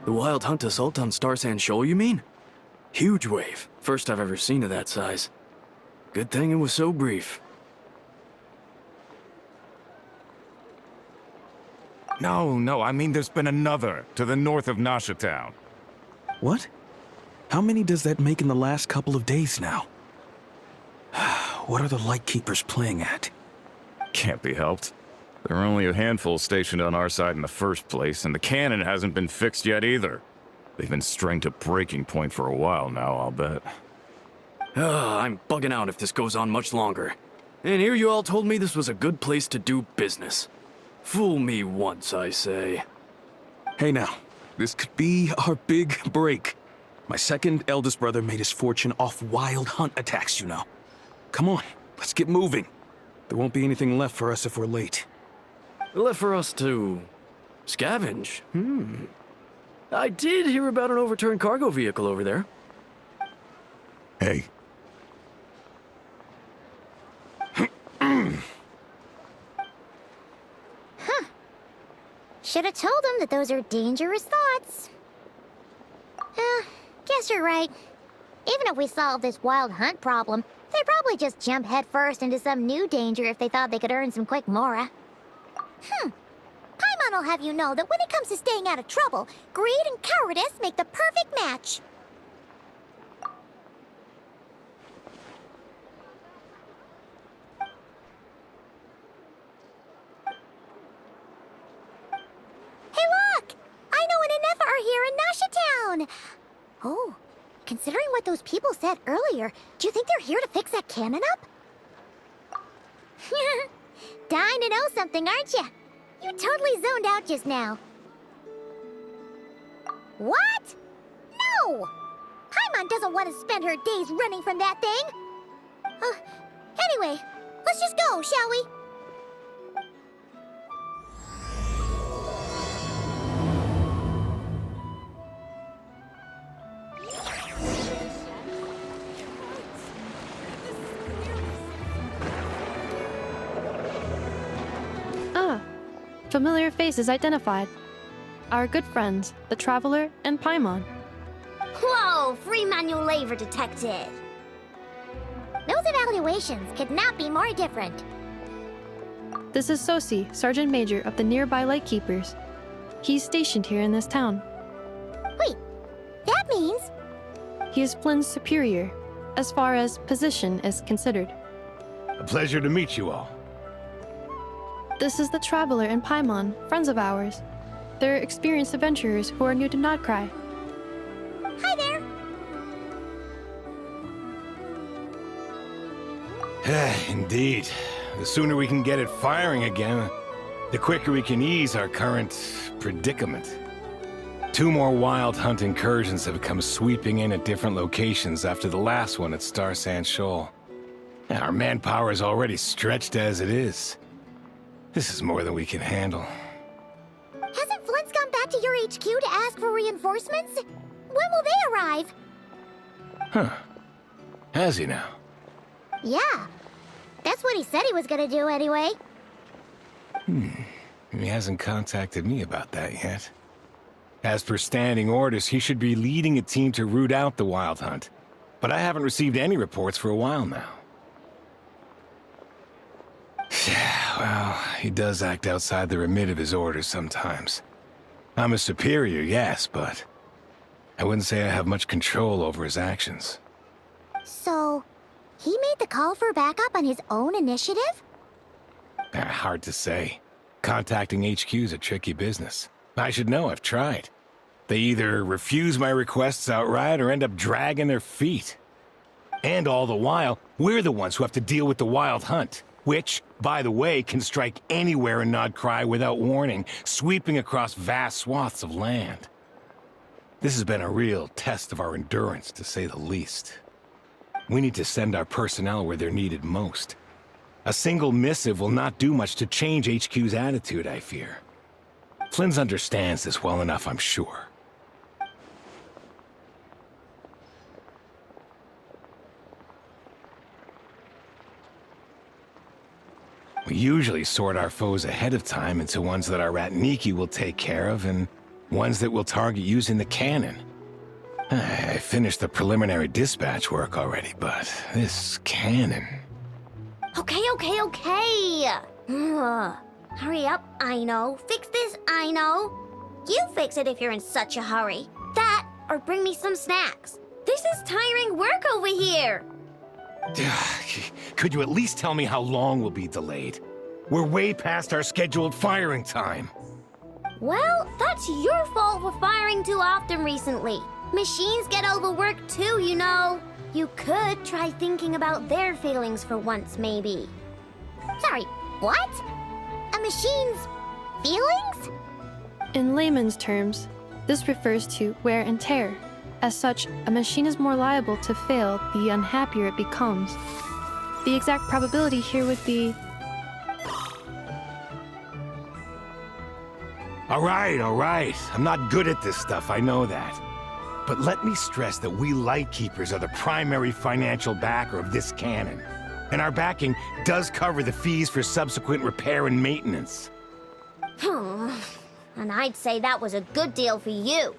The Wild Hunt assault on Star Sand Shoal, you mean? Huge wave. First I've ever seen of that size. Good thing it was so brief. No, I mean there's been another to the north of Nasha Town. What? How many does that make in the last couple of days now? What are the Lightkeepers playing at? Can't be helped. There are only a handful stationed on our side in the first place, and the cannon hasn't been fixed yet either. They've been strained to breaking point for a while now, I'll bet. I'm bugging out if this goes on much longer. And here you all told me this was a good place to do business. Fool me once, I say. Hey now, this could be our big break. My second eldest brother made his fortune off Wild Hunt attacks, you know. Come on, let's get moving. There won't be anything left for us if we're late. Left for us to scavenge. I did hear about an overturned cargo vehicle over there. Hey. Should have told him that those are dangerous thoughts. Guess you're right. Even if we solve this Wild Hunt problem, they'd probably just jump headfirst into some new danger if they thought they could earn some quick mora. Paimon will have you know that when it comes to staying out of trouble, greed and cowardice make the perfect match. Hey look! I know an Inefa are here in Nasha Town! Oh, considering what those people said earlier, do you think they're here to fix that cannon up? Dying to know something, aren't you? You totally zoned out just now. What? No! Paimon doesn't want to spend her days running from that thing. Anyway, let's just go, shall we? Familiar faces identified. Our good friends, the Traveler and Paimon. Whoa, free manual labor detected. Those evaluations could not be more different. This is Sosi, Sergeant Major of the nearby Lightkeepers. He's stationed here in this town. Wait, that means... He is Flynn's superior, as far as position is considered. A pleasure to meet you all. This is the Traveler and Paimon, friends of ours. They're experienced adventurers who are new to Nod-Krai. Hi there! Indeed. The sooner we can get it firing again, the quicker we can ease our current predicament. 2 more Wild Hunt incursions have come sweeping in at different locations after the last one at Star Sand Shoal. Our manpower is already stretched as it is. This is more than we can handle. Hasn't Flint's gone back to your HQ to ask for reinforcements? When will they arrive? Huh. Has he now? Yeah. That's what he said he was gonna do anyway. He hasn't contacted me about that yet. As per standing orders, he should be leading a team to root out the Wild Hunt. But I haven't received any reports for a while now. Well, he does act outside the remit of his orders sometimes. I'm a superior, yes, but I wouldn't say I have much control over his actions. So, he made the call for backup on his own initiative? Hard to say. Contacting HQ's a tricky business. I should know, I've tried. They either refuse my requests outright or end up dragging their feet. And all the while, we're the ones who have to deal with the Wild Hunt. Which, by the way, can strike anywhere in Nod-Krai without warning, sweeping across vast swaths of land. This has been a real test of our endurance, to say the least. We need to send our personnel where they're needed most. A single missive will not do much to change HQ's attitude, I fear. Flynn's understands this well enough, I'm sure. We usually sort our foes ahead of time into ones that our Ratniki will take care of and ones that we'll target using the cannon. I finished the preliminary dispatch work already, but this cannon... Okay. Hurry up, I know. Fix this, I know. You fix it if you're in such a hurry. That, or bring me some snacks. This is tiring work over here. Could you at least tell me how long we'll be delayed? We're way past our scheduled firing time. Well, that's your fault for firing too often recently. Machines get overworked too, you know. You could try thinking about their feelings for once, maybe. Sorry, what? A machine's feelings? In layman's terms, this refers to wear and tear. As such, a machine is more liable to fail the unhappier it becomes. The exact probability here would be... All right. I'm not good at this stuff, I know that. But let me stress that we Lightkeepers are the primary financial backer of this cannon. And our backing does cover the fees for subsequent repair and maintenance. And I'd say that was a good deal for you.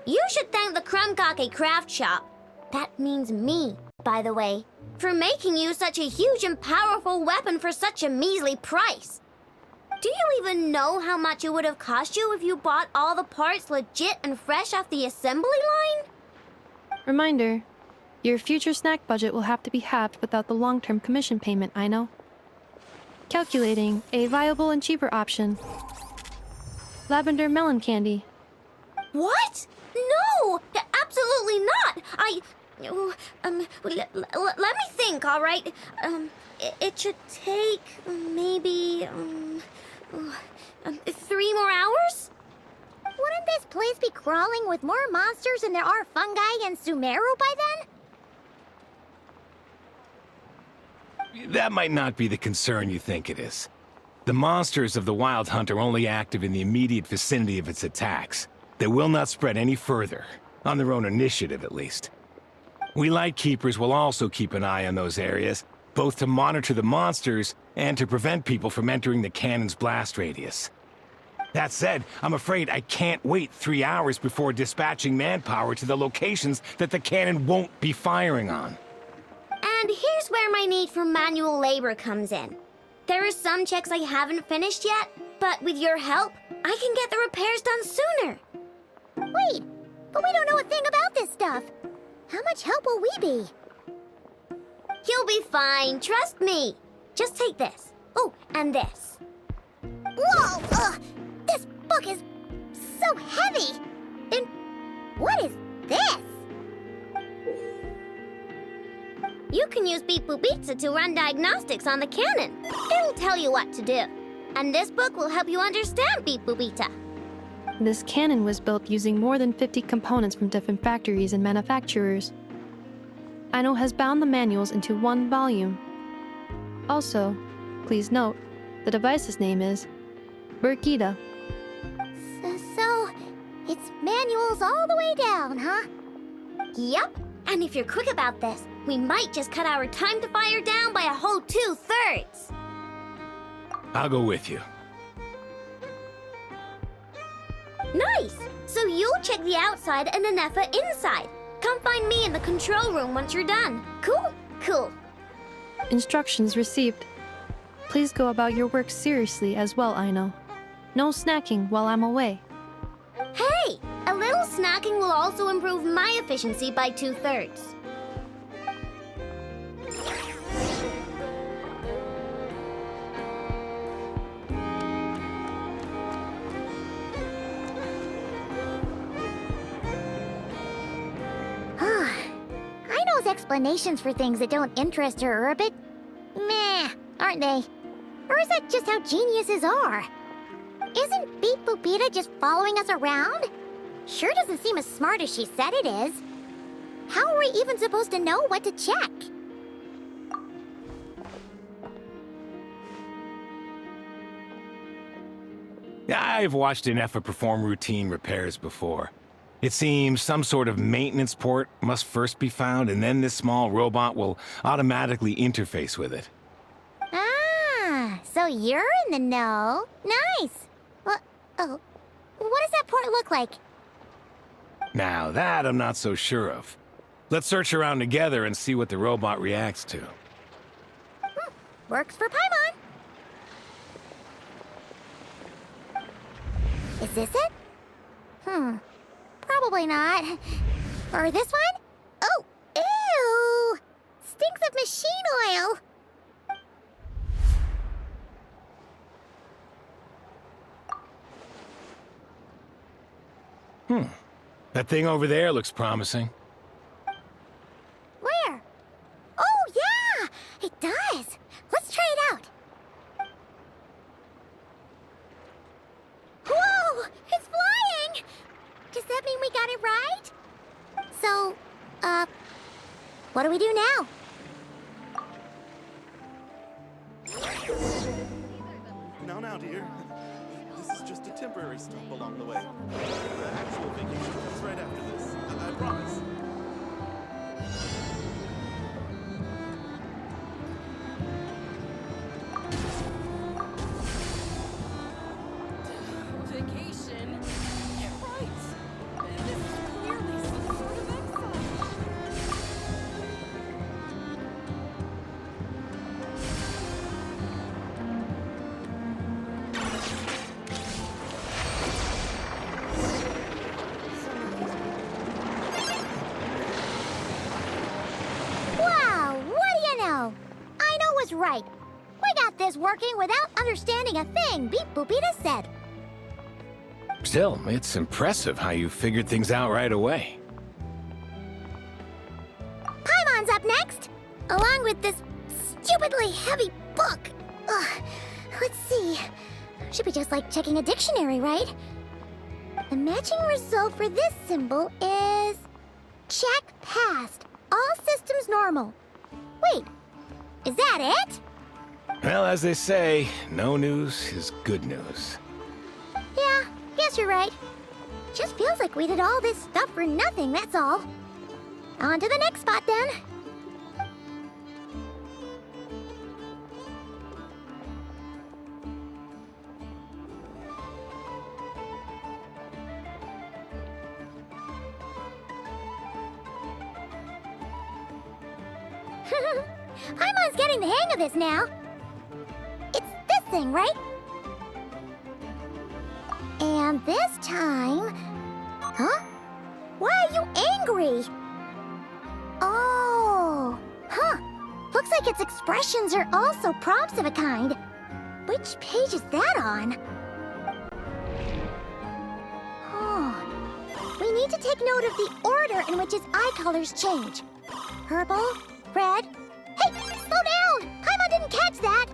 You should thank the Krumkake craft shop. That means me, by the way, for making you such a huge and powerful weapon for such a measly price. Do you even know how much it would have cost you if you bought all the parts legit and fresh off the assembly line? Reminder, your future snack budget will have to be halved without the long-term commission payment, I know. Calculating a viable and cheaper option. Lavender melon candy. What? No! Absolutely not! Let me think, all right? It should take maybe 3 more hours? Wouldn't this place be crawling with more monsters than there are fungi in Sumeru by then? That might not be the concern you think it is. The monsters of the Wild Hunt are only active in the immediate vicinity of its attacks. They will not spread any further, on their own initiative at least. We Lightkeepers will also keep an eye on those areas, both to monitor the monsters and to prevent people from entering the cannon's blast radius. That said, I'm afraid I can't wait 3 hours before dispatching manpower to the locations that the cannon won't be firing on. And here's where my need for manual labor comes in. There are some checks I haven't finished yet, but with your help, I can get the repairs done sooner. Wait, but we don't know a thing about this stuff. How much help will we be? You'll be fine, trust me. Just take this. Oh, and this. Whoa! This book is so heavy! And what is this? You can use Beep Boop Pizza to run diagnostics on the cannon. It'll tell you what to do. And this book will help you understand Beep Boop Pizza. This cannon was built using more than 50 components from different factories and manufacturers. Aino has bound the manuals into one volume. Also, please note, the device's name is Burkita. So, it's manuals all the way down, huh? Yup, and if you're quick about this, we might just cut our time to fire down by a whole 2/3. I'll go with you. Nice! So you'll check the outside and Anefa inside. Come find me in the control room once you're done. Cool? Cool. Instructions received. Please go about your work seriously as well, Aino. No snacking while I'm away. Hey! A little snacking will also improve my efficiency by 2/3. Aino's explanations for things that don't interest her are a bit meh, aren't they? Or is that just how geniuses are? Isn't Beep Boopita just following us around? Sure doesn't seem as smart as she said it is. How are we even supposed to know what to check? I've watched Anefa perform routine repairs before. It seems some sort of maintenance port must first be found, and then this small robot will automatically interface with it. Ah, so you're in the know. Nice. What? Oh, what does that port look like? Now that I'm not so sure of. Let's search around together and see what the robot reacts to. Works for Paimon. Is this it? Probably not. Or this one? Oh, ew! Stinks of machine oil. That thing over there looks promising. Where? Oh, yeah! It does. Let's try it out. Whoa! It's flying! Does that mean we got it right? So, what do we do now? Now, dear. This is just a temporary stop along the way. The actual vacation comes right after this. I promise. Vacation? You're right. This is clearly some sort of exile. Wow, what do you know? I know was right. We got this working without understanding a thing Beep Boopita said. Still, it's impressive how you figured things out right away. Paimon's up next, along with this stupidly heavy book. Ugh, let's see. Should be just like checking a dictionary, right? The matching result for this symbol is... check passed. All systems normal. Wait, is that it? Well, as they say, no news is good news. Yeah, guess you're right. Just feels like we did all this stuff for nothing, that's all. On to the next spot, then. Paimon's getting the hang of this now. It's this thing, right? And this time... Huh? Why are you angry? Oh... Huh. Looks like its expressions are also prompts of a kind. Which page is that on? Oh... We need to take note of the order in which its eye colors change. Purple, red... Hey! Slow down! Paimon didn't catch that!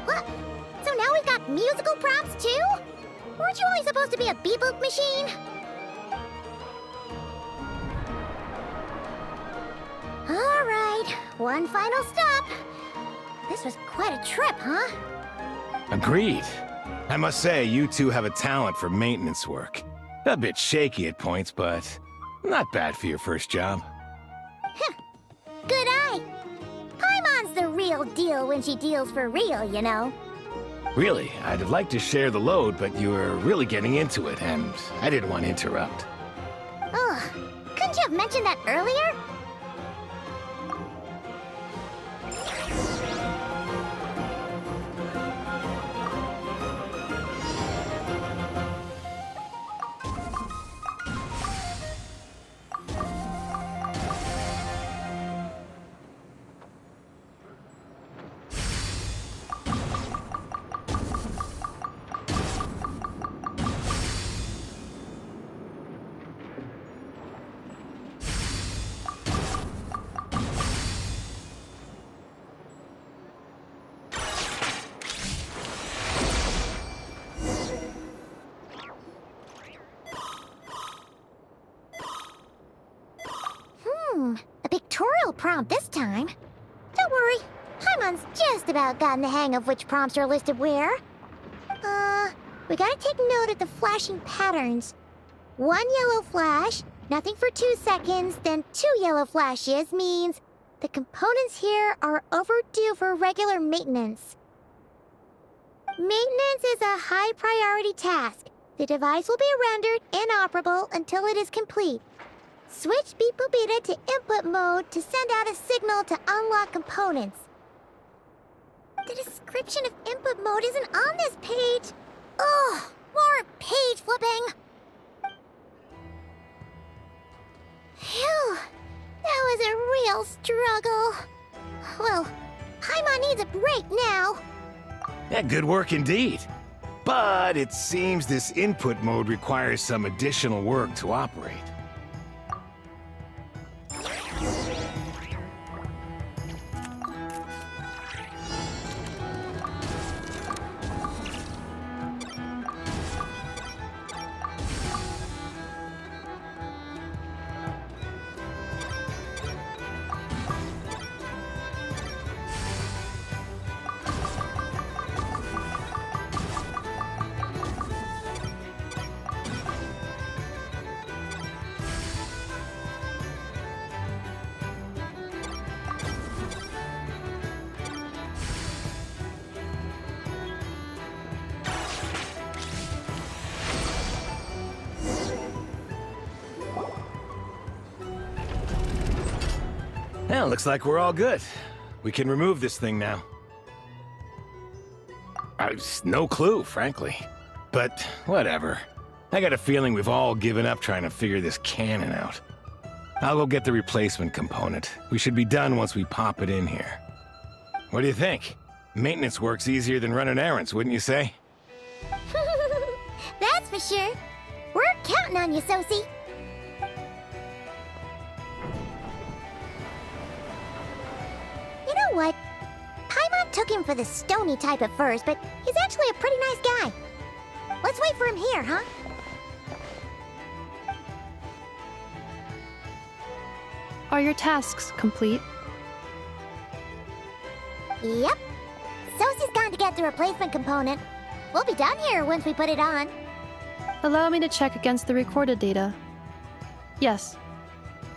What? So now we've got musical prompts too? Weren't you only supposed to be a beep-boop machine? Alright, one final stop. This was quite a trip, huh? Agreed. I must say, you two have a talent for maintenance work. A bit shaky at points, but not bad for your first job. Good eye. Paimon's the real deal when she deals for real, you know. Really, I'd have liked to share the load, but you were really getting into it, and I didn't want to interrupt. Ugh, couldn't you have mentioned that earlier? A pictorial prompt this time. Don't worry, Paimon's just about gotten the hang of which prompts are listed where. We gotta take note of the flashing patterns. One yellow flash, Nothing for 2 seconds, then 2 yellow flashes means the components here are overdue for regular maintenance. Maintenance is a high priority task. The device will be rendered inoperable until it is complete. Switch Beep Boopita to input mode to send out a signal to unlock components. The description of input mode isn't on this page. Ugh, more page flipping. Phew, that was a real struggle. Well, Paimon needs a break now. Yeah, good work indeed. But it seems this input mode requires some additional work to operate. Well, looks like we're all good. We can remove this thing now. No clue, frankly. But whatever. I got a feeling we've all given up trying to figure this cannon out. I'll go get the replacement component. We should be done once we pop it in here. What do you think? Maintenance work's easier than running errands, wouldn't you say? That's for sure. We're counting on you, Sosie. You know what? Paimon took him for the stony type at first, but he's actually a pretty nice guy. Let's wait for him here, huh? Are your tasks complete? Yep. Sosie's gone to get the replacement component. We'll be done here once we put it on. Allow me to check against the recorded data. Yes.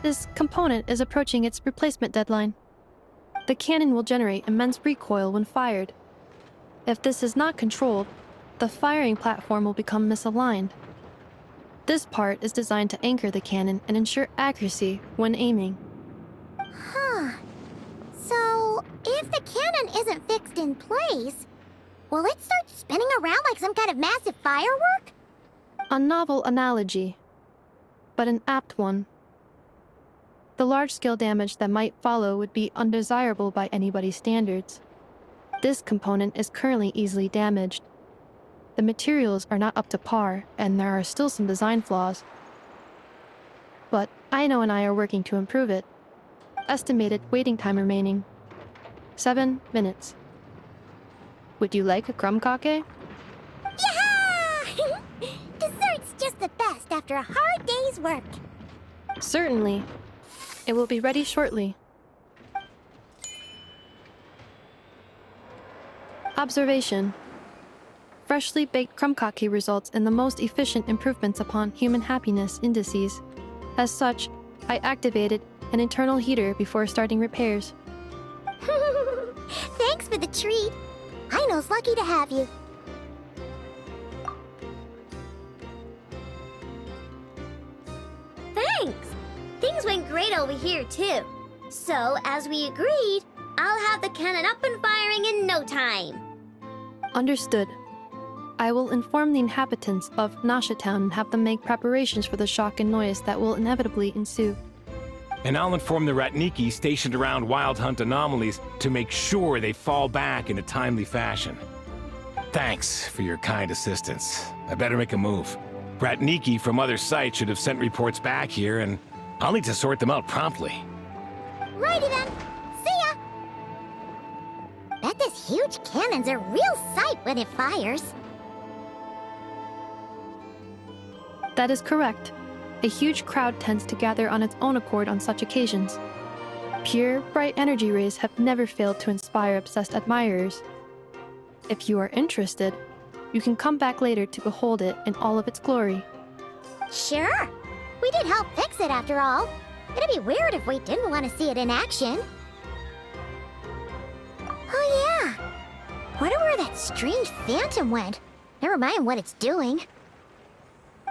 This component is approaching its replacement deadline. The cannon will generate immense recoil when fired. If this is not controlled, the firing platform will become misaligned. This part is designed to anchor the cannon and ensure accuracy when aiming. Huh. So, if the cannon isn't fixed in place, will it start spinning around like some kind of massive firework? A novel analogy, but an apt one. The large-scale damage that might follow would be undesirable by anybody's standards. This component is currently easily damaged. The materials are not up to par, and there are still some design flaws. But Aino and I are working to improve it. Estimated waiting time remaining: 7 minutes. Would you like a crumb cake? Yeah! Dessert's just the best after a hard day's work. Certainly. It will be ready shortly. Observation. Freshly baked krumkake results in the most efficient improvements upon human happiness indices. As such, I activated an internal heater before starting repairs. Thanks for the treat. Aino's lucky to have you. Thanks. Things went great over here, too. So, as we agreed, I'll have the cannon up and firing in no time. Understood. I will inform the inhabitants of Nasha Town and have them make preparations for the shock and noise that will inevitably ensue. And I'll inform the Ratniki stationed around Wild Hunt anomalies to make sure they fall back in a timely fashion. Thanks for your kind assistance. I better make a move. Ratniki from other sites should have sent reports back here, and I'll need to sort them out promptly. Righty then. See ya! Bet this huge cannon's a real sight when it fires. That is correct. A huge crowd tends to gather on its own accord on such occasions. Pure, bright energy rays have never failed to inspire obsessed admirers. If you are interested, you can come back later to behold it in all of its glory. Sure. We did help fix it after all. It'd be weird if we didn't want to see it in action. Oh yeah. Wonder where that strange phantom went. Never mind what it's doing.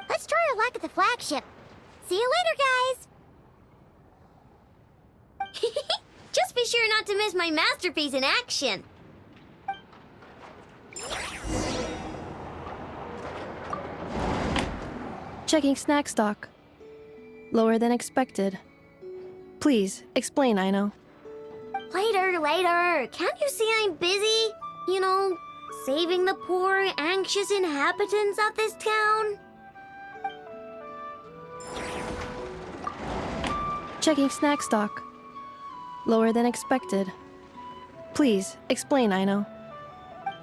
Let's try our luck at the flagship. See you later, guys! Just be sure not to miss my masterpiece in action. Checking snack stock. Lower than expected. Please, explain, Aino. Later. Can't you see I'm busy? You know, saving the poor, anxious inhabitants of this town? Checking snack stock. Lower than expected. Please, explain, Aino.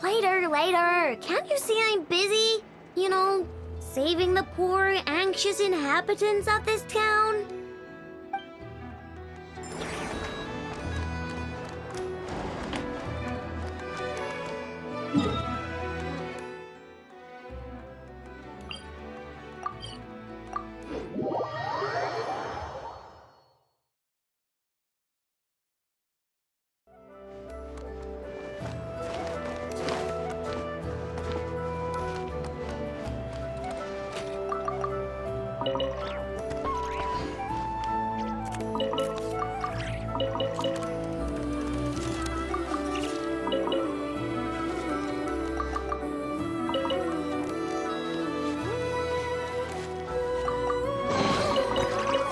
Later. Can't you see I'm busy? You know, saving the poor, anxious inhabitants of this town?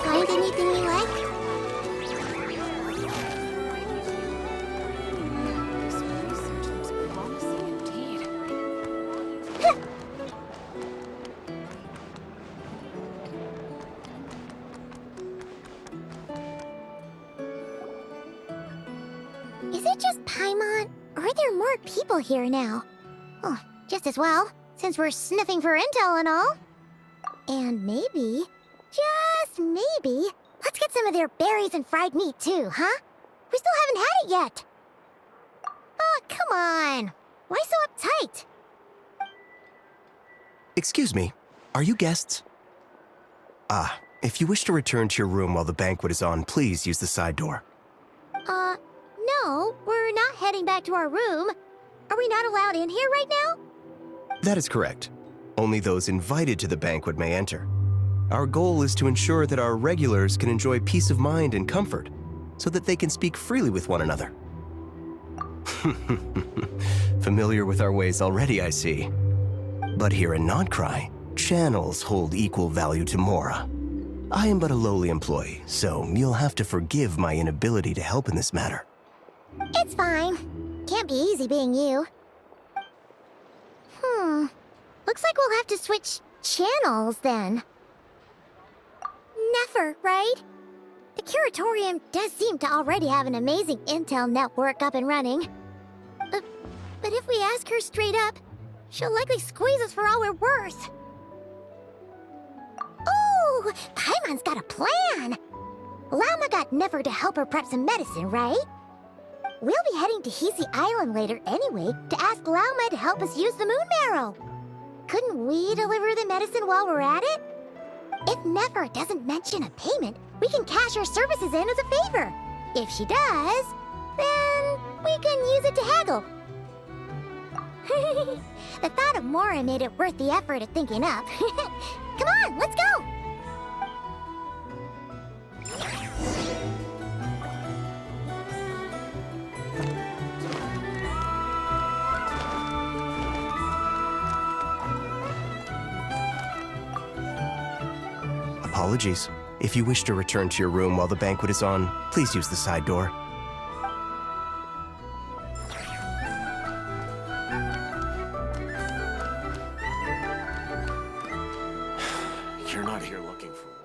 Find anything you like? This research looks promising indeed. Is it just Paimon, or are there more people here now? Oh, just as well, since we're sniffing for intel and all. And maybe, just maybe, let's get some of their berries and fried meat too, huh? We still haven't had it yet. Oh, come on. Why so uptight? Excuse me, are you guests? If you wish to return to your room while the banquet is on, please use the side door. No, we're not heading back to our room. Are we not allowed in here right now? That is correct. Only those invited to the banquet may enter. Our goal is to ensure that our regulars can enjoy peace of mind and comfort, so that they can speak freely with one another. Familiar with our ways already, I see. But here in Nod-Krai, channels hold equal value to Mora. I am but a lowly employee, so you'll have to forgive my inability to help in this matter. It's fine. Can't be easy being you. Looks like we'll have to switch channels then. Never, right? The Curatorium does seem to already have an amazing intel network up and running. But if we ask her straight up, she'll likely squeeze us for all we're worth. Ooh, Paimon's got a plan! Lauma got Nefer to help her prep some medicine, right? We'll be heading to Hisi Island later anyway to ask Lauma to help us use the moon marrow. Couldn't we deliver the medicine while we're at it? If Nefer doesn't mention a payment, we can cash our services in as a favor. If she does, then we can use it to haggle. The thought of Mora made it worth the effort of thinking up. Come on, let's go! Apologies. If you wish to return to your room while the banquet is on, please use the side door. You're not here looking for work.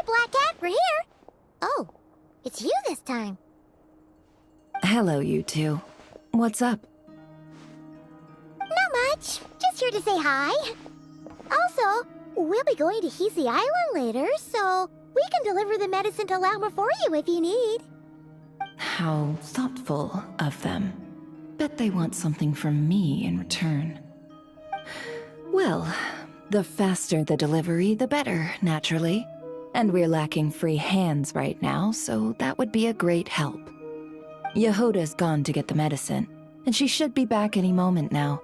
Black Cat, we're here. Oh, it's you this time. Hello, you two. What's up? Not much. Just here to say hi. Also, we'll be going to Hisi Island later, so we can deliver the medicine to Lauma for you if you need. How thoughtful of them. Bet they want something from me in return. Well, the faster the delivery, the better, naturally. And we're lacking free hands right now, so that would be a great help. Yehoda's gone to get the medicine, and she should be back any moment now.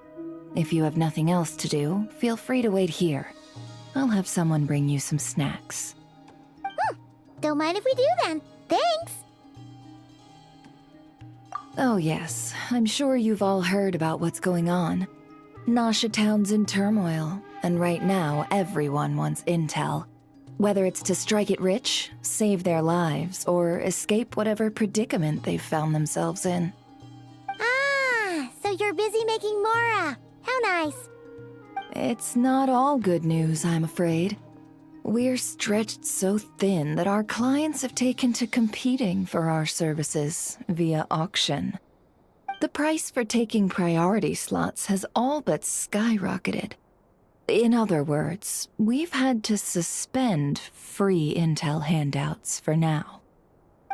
If you have nothing else to do, feel free to wait here. I'll have someone bring you some snacks. Don't mind if we do then. Thanks. Oh yes, I'm sure you've all heard about what's going on. Nasha Town's in turmoil, and right now everyone wants intel. Whether it's to strike it rich, save their lives, or escape whatever predicament they've found themselves in. Ah, so you're busy making Mora. How nice. It's not all good news, I'm afraid. We're stretched so thin that our clients have taken to competing for our services via auction. The price for taking priority slots has all but skyrocketed. In other words, we've had to suspend free intel handouts for now.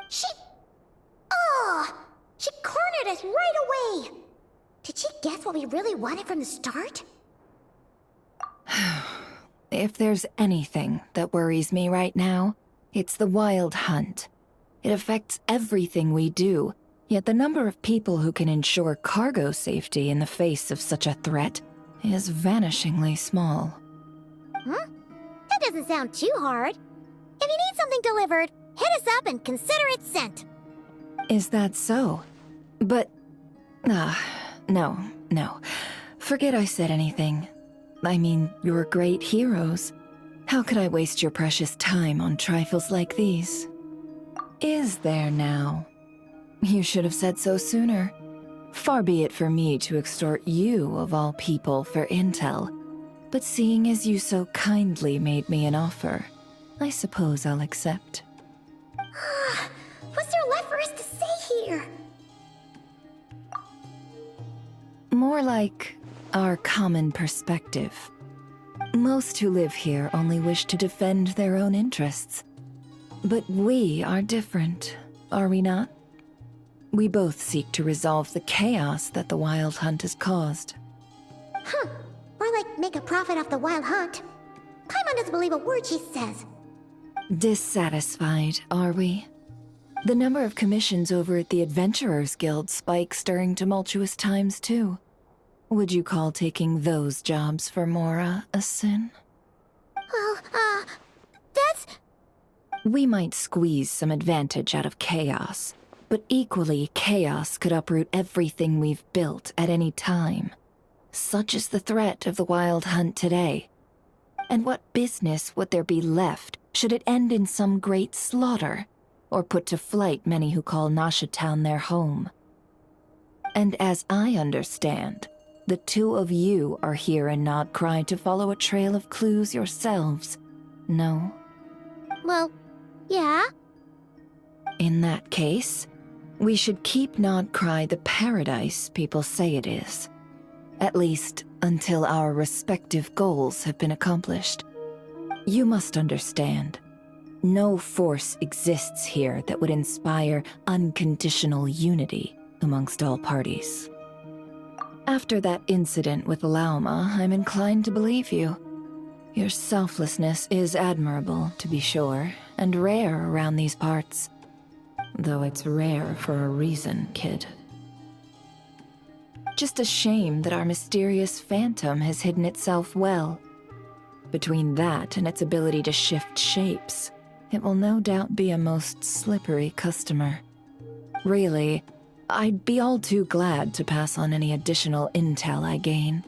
She cornered us right away. Did she guess what we really wanted from the start? If there's anything that worries me right now, it's the Wild Hunt. It affects everything we do, yet the number of people who can ensure cargo safety in the face of such a threat is vanishingly small. Huh? That doesn't sound too hard. If you need something delivered, hit us up and consider it sent. Is that so? But... no. Forget I said anything. I mean, you're great heroes. How could I waste your precious time on trifles like these? Is there now? You should have said so sooner. Far be it for me to extort you, of all people, for intel. But seeing as you so kindly made me an offer, I suppose I'll accept. What's there left for us to say here? More like our common perspective. Most who live here only wish to defend their own interests. But we are different, are we not? We both seek to resolve the chaos that the Wild Hunt has caused. More like make a profit off the Wild Hunt. Paimon doesn't believe a word she says. Dissatisfied, are we? The number of commissions over at the Adventurers Guild spikes during tumultuous times, too. Would you call taking those jobs for Mora a sin? Well, that's... We might squeeze some advantage out of chaos, but equally, chaos could uproot everything we've built at any time. Such is the threat of the Wild Hunt today. And what business would there be left should it end in some great slaughter, or put to flight many who call Nasha Town their home? And as I understand, the two of you are here in Nod-Krai to follow a trail of clues yourselves, no? Well, yeah. In that case, we should keep Nod-Krai the paradise people say it is. At least, until our respective goals have been accomplished. You must understand, no force exists here that would inspire unconditional unity amongst all parties. After that incident with Lauma, I'm inclined to believe you. Your selflessness is admirable, to be sure, and rare around these parts. Though it's rare for a reason, kid. Just a shame that our mysterious phantom has hidden itself well. Between that and its ability to shift shapes, it will no doubt be a most slippery customer. Really, I'd be all too glad to pass on any additional intel I gain.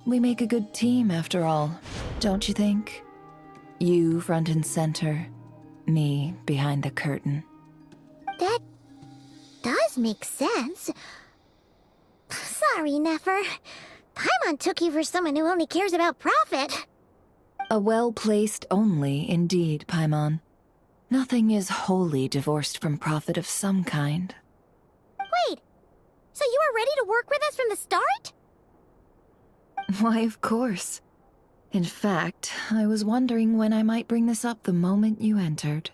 We make a good team, after all, don't you think? You front and center, me behind the curtain. That does make sense. Sorry, Nefer. Paimon took you for someone who only cares about profit. A well-placed only, indeed, Paimon. Nothing is wholly divorced from profit of some kind. Wait, so you were ready to work with us from the start? Why, of course. In fact, I was wondering when I might bring this up the moment you entered.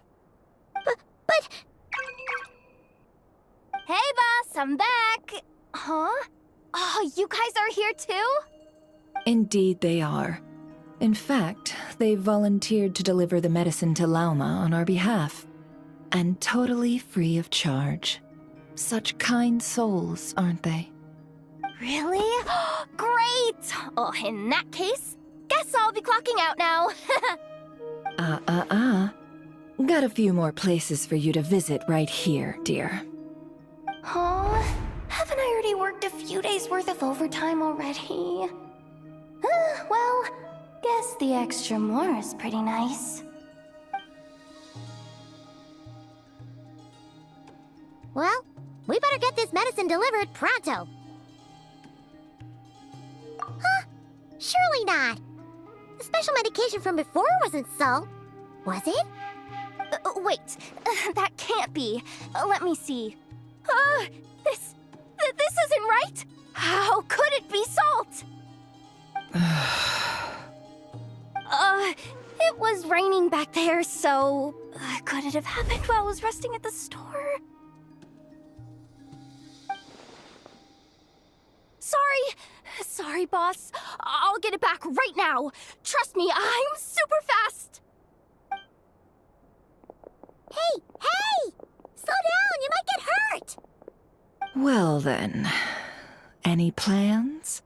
But... Hey, boss, I'm back! Huh? Oh, you guys are here too? Indeed they are. In fact, they volunteered to deliver the medicine to Lauma on our behalf. And totally free of charge. Such kind souls, aren't they? Really? Great! Oh, in that case, guess I'll be clocking out now. Got a few more places for you to visit right here, dear. Huh? Haven't I already worked a few days worth of overtime already? Well, guess the extra more is pretty nice. Well, we better get this medicine delivered pronto. Huh? Surely not. The special medication from before wasn't salt, was it? Wait, that can't be. Let me see. This isn't right! How could it be salt? It was raining back there, so... could it have happened while I was resting at the store? Sorry, boss. I'll get it back right now. Trust me, I'm super fast. Hey! Slow down, you might get hurt! Well then, any plans?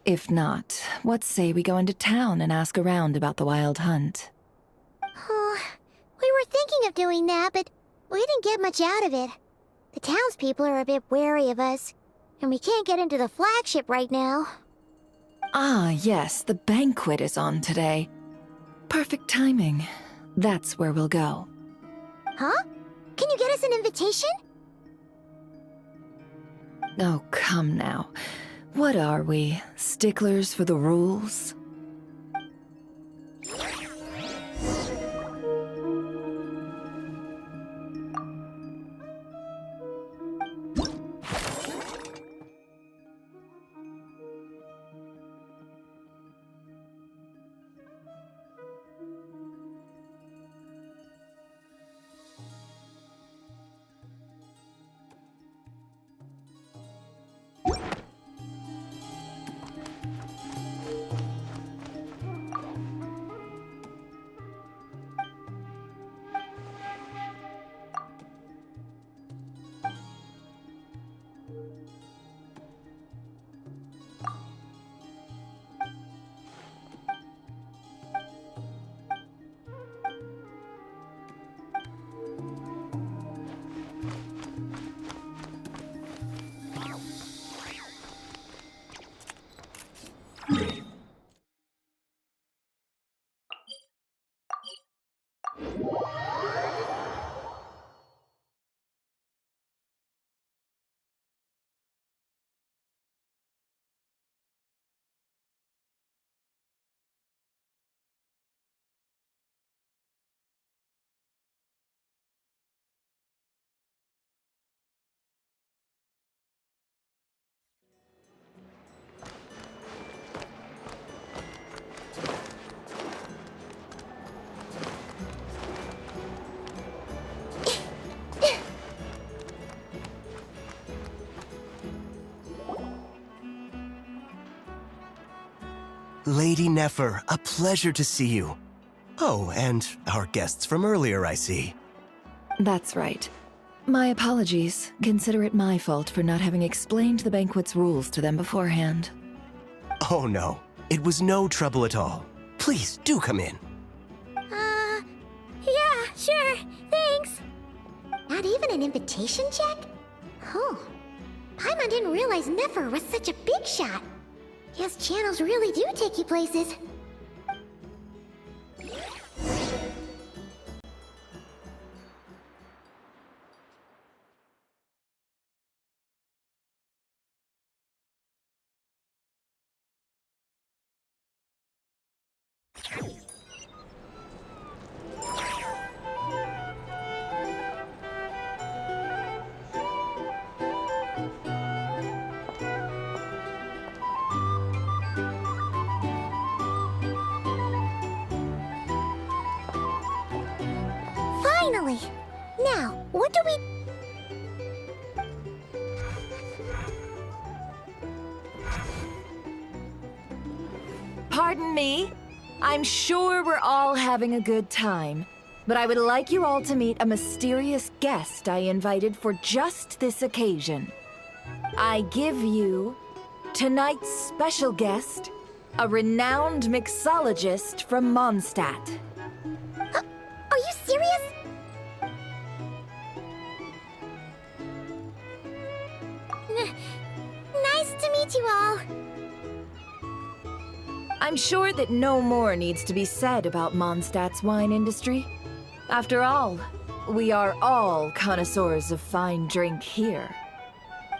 If not, what say we go into town and ask around about the wild hunt? Oh, we were thinking of doing that, but we didn't get much out of it. The townspeople are a bit wary of us, and we can't get into the flagship right now. Ah, yes, the banquet is on today. Perfect timing. That's where we'll go. Huh? Can you get us an invitation? Oh, come now. What are we, sticklers for the rules? Lady Nefer, a pleasure to see you. Oh, and our guests from earlier, I see. That's right. My apologies. Consider it my fault for not having explained the banquet's rules to them beforehand. Oh no, it was no trouble at all. Please, do come in. Yeah, sure, thanks. Not even an invitation check? Oh, Paimon didn't realize Nefer was such a big shot. Yes, channels really do take you places. Pardon me? I'm sure we're all having a good time, but I would like you all to meet a mysterious guest I invited for just this occasion. I give you tonight's special guest, a renowned mixologist from Mondstadt. Are you serious? Nice to meet you all. I'm sure that no more needs to be said about Mondstadt's wine industry. After all, we are all connoisseurs of fine drink here.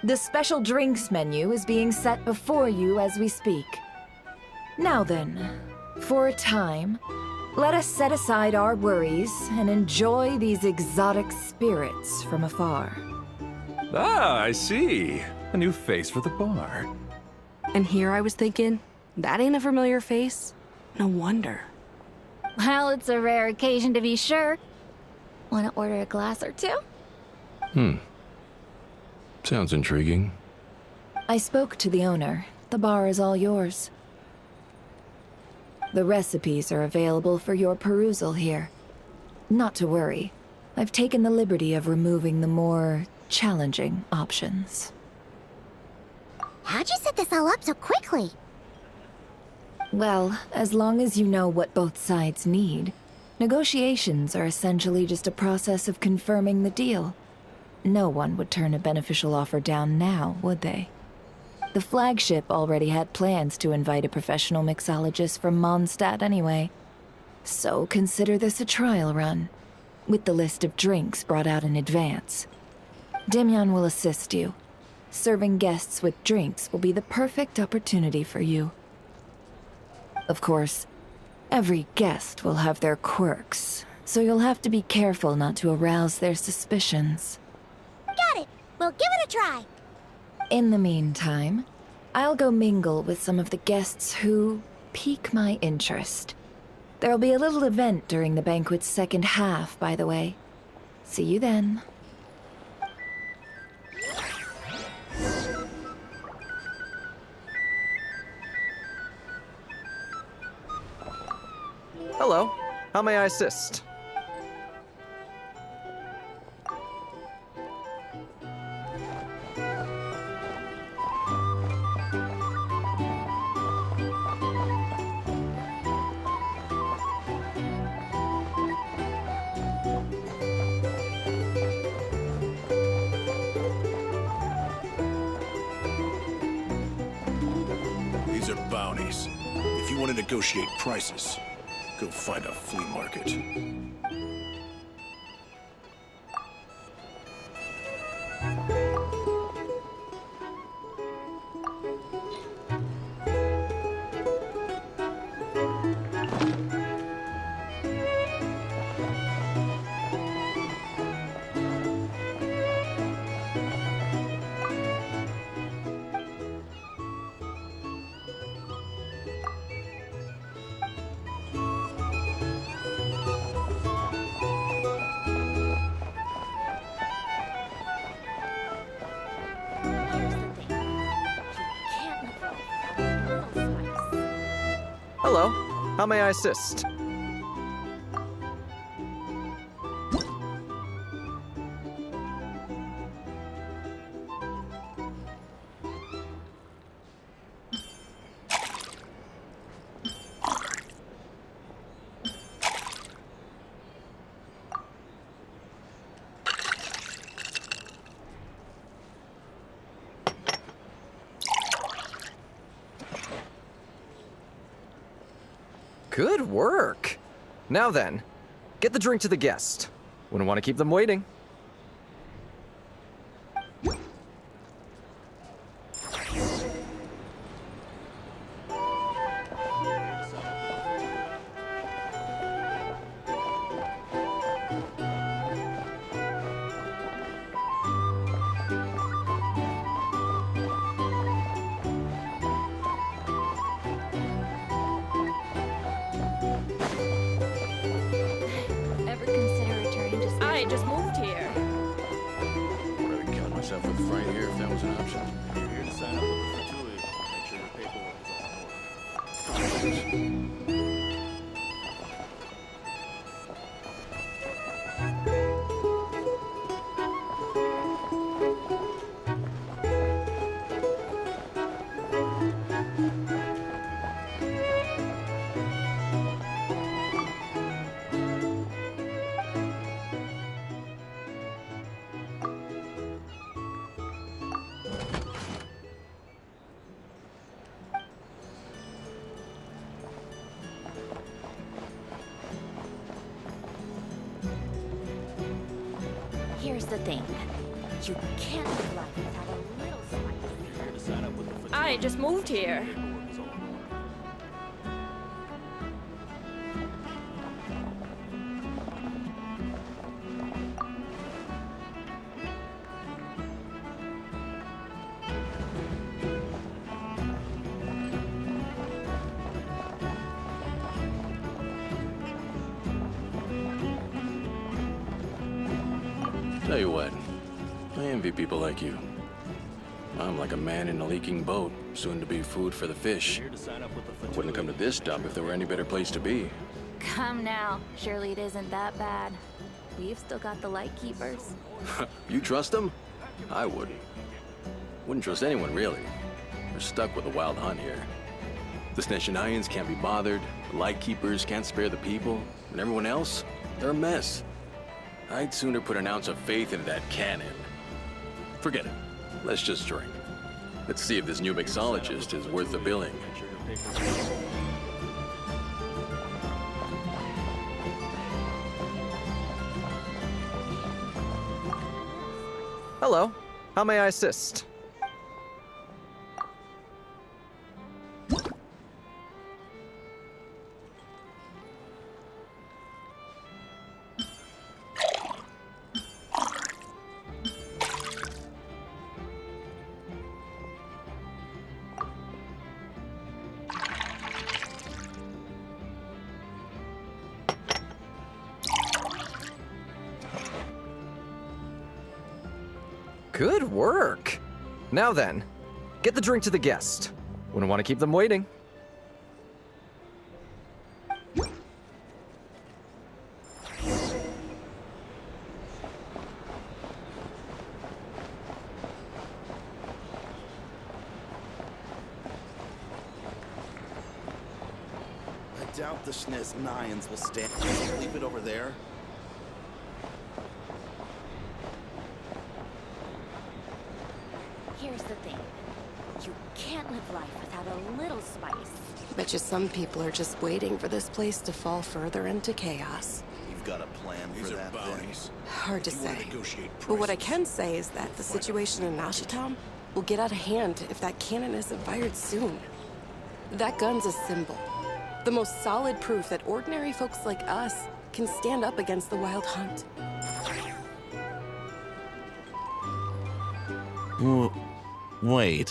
The special drinks menu is being set before you as we speak. Now then, for a time, let us set aside our worries and enjoy these exotic spirits from afar. Ah, I see. A new face for the bar. And here I was thinking, that ain't a familiar face. No wonder. Well, it's a rare occasion to be sure. Wanna order a glass or two? Sounds intriguing. I spoke to the owner. The bar is all yours. The recipes are available for your perusal here. Not to worry. I've taken the liberty of removing the more challenging options. How'd you set this all up so quickly? Well, as long as you know what both sides need, negotiations are essentially just a process of confirming the deal. No one would turn a beneficial offer down now, would they? The flagship already had plans to invite a professional mixologist from Mondstadt anyway. So consider this a trial run, with the list of drinks brought out in advance. Demyan will assist you. Serving guests with drinks will be the perfect opportunity for you. Of course, every guest will have their quirks, so you'll have to be careful not to arouse their suspicions. Got it. We'll give it a try. In the meantime, I'll go mingle with some of the guests who pique my interest. There'll be a little event during the banquet's second half, by the way. See you then. Hello. How may I assist? These are bounties. If you want to negotiate prices, go find a flea market. Hello. How may I assist? Good work. Now then, get the drink to the guest. Wouldn't want to keep them waiting. I just moved here. I'd count myself with right here if that was an option. You're here to sign up with the Fertuli. Make sure your paperwork is all in order. Here's the thing. You can't live life without a little spice. I just moved here. Tell you what, I envy people like you. I'm like a man in a leaking boat, soon to be food for the fish. I wouldn't come to this dump if there were any better place to be. Come now. Surely it isn't that bad. We've still got the light keepers. You trust them? I wouldn't. Wouldn't trust anyone, really. We're stuck with a wild hunt here. The Sneshanians can't be bothered, the light keepers can't spare the people, and everyone else, they're a mess. I'd sooner put an ounce of faith into that cannon. Forget it. Let's just drink. Let's see if this new mixologist is worth the billing. Hello. How may I assist? Good work! Now then, get the drink to the guest. Wouldn't want to keep them waiting. I doubt the Snez-Nians will stand. Leave it over there. Here's the thing. You can't live life without a little spice. Bet you some people are just waiting for this place to fall further into chaos. You've got a plan for that, then? Hard to You wanna say. negotiate But what I prices? can say is that the situation in Nashitown will get out of hand if that cannon isn't fired soon. That gun's a symbol. The most solid proof that ordinary folks like us can stand up against the Wild Hunt. Wait.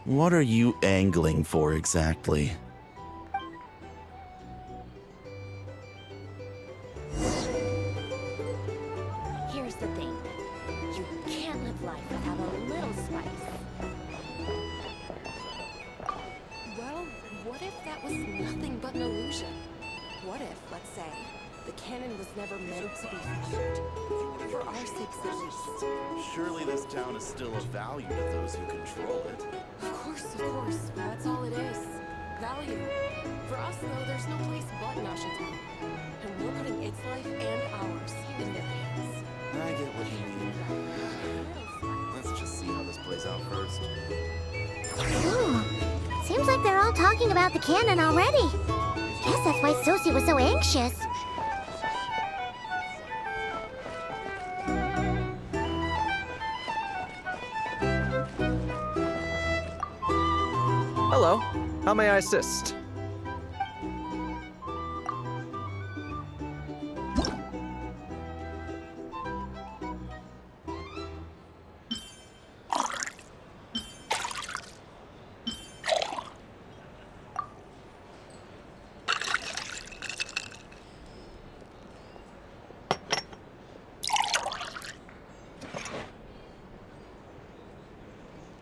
What are you angling for exactly? Here's the thing. You can't live life without a little spice. Well, what if that was nothing but an illusion? What if, let's say, the cannon was never meant to be fired? For our sakes at least. Surely this town is still of value to those who control it. Of course, that's all it is. Value. For us, though, there's no place but Nashitown. And we're putting its life and ours in their hands. I get what you mean. Let's just see how this plays out first. Seems like they're all talking about the cannon already. Guess that's why Sosie was so anxious. Hello. How may I assist?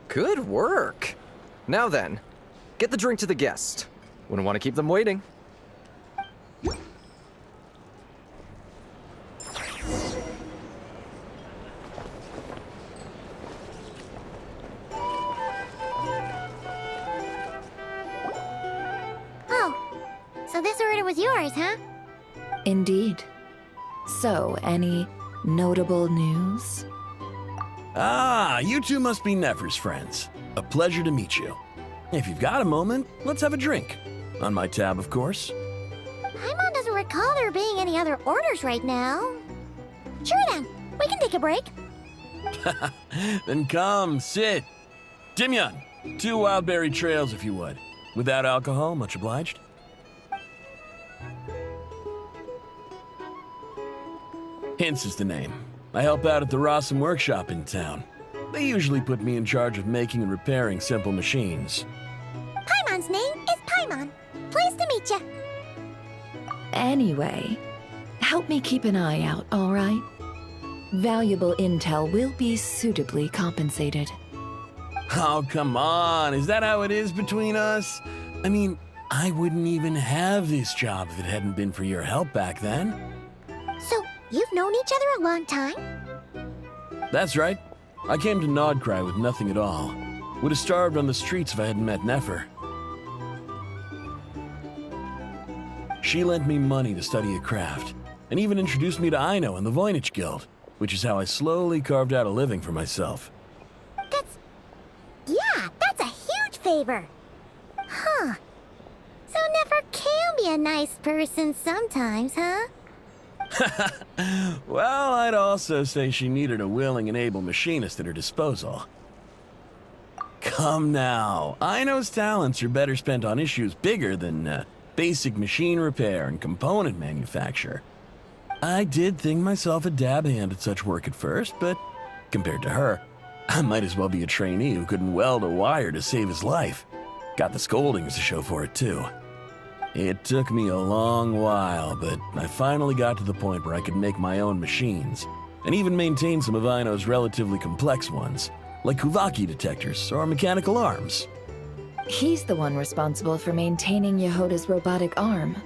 Good work! Now then, get the drink to the guest. Wouldn't want to keep them waiting. Oh, so this order was yours, huh? Indeed. So, any notable news? Ah, you two must be Nefer's friends. A pleasure to meet you. If you've got a moment, let's have a drink. On my tab, of course. Paimon doesn't recall there being any other orders right now. Sure then, we can take a break. Then come, sit. Dimyon, 2 wildberry trails if you would. Without alcohol, much obliged. Hints is the name. I help out at the Rossum workshop in town. They usually put me in charge of making and repairing simple machines. Paimon's name is Paimon. Pleased to meet you. Anyway, help me keep an eye out, all right? Valuable intel will be suitably compensated. Oh, come on. Is that how it is between us? I mean, I wouldn't even have this job if it hadn't been for your help back then. So, you've known each other a long time? That's right. I came to Nod-Krai with nothing at all. Would have starved on the streets if I hadn't met Nefer. She lent me money to study a craft, and even introduced me to Aino and the Voynich Guild, which is how I slowly carved out a living for myself. That's a huge favor. Huh. So Nefer can be a nice person sometimes, huh? Well, I'd also say she needed a willing and able machinist at her disposal. Come now, Aino's talents are better spent on issues bigger than basic machine repair and component manufacture. I did think myself a dab hand at such work at first, but compared to her, I might as well be a trainee who couldn't weld a wire to save his life. Got the scoldings to show for it, too. It took me a long while, but I finally got to the point where I could make my own machines, and even maintain some of Aino's relatively complex ones, like Kuvaki detectors or mechanical arms. He's the one responsible for maintaining Yehoda's robotic arm.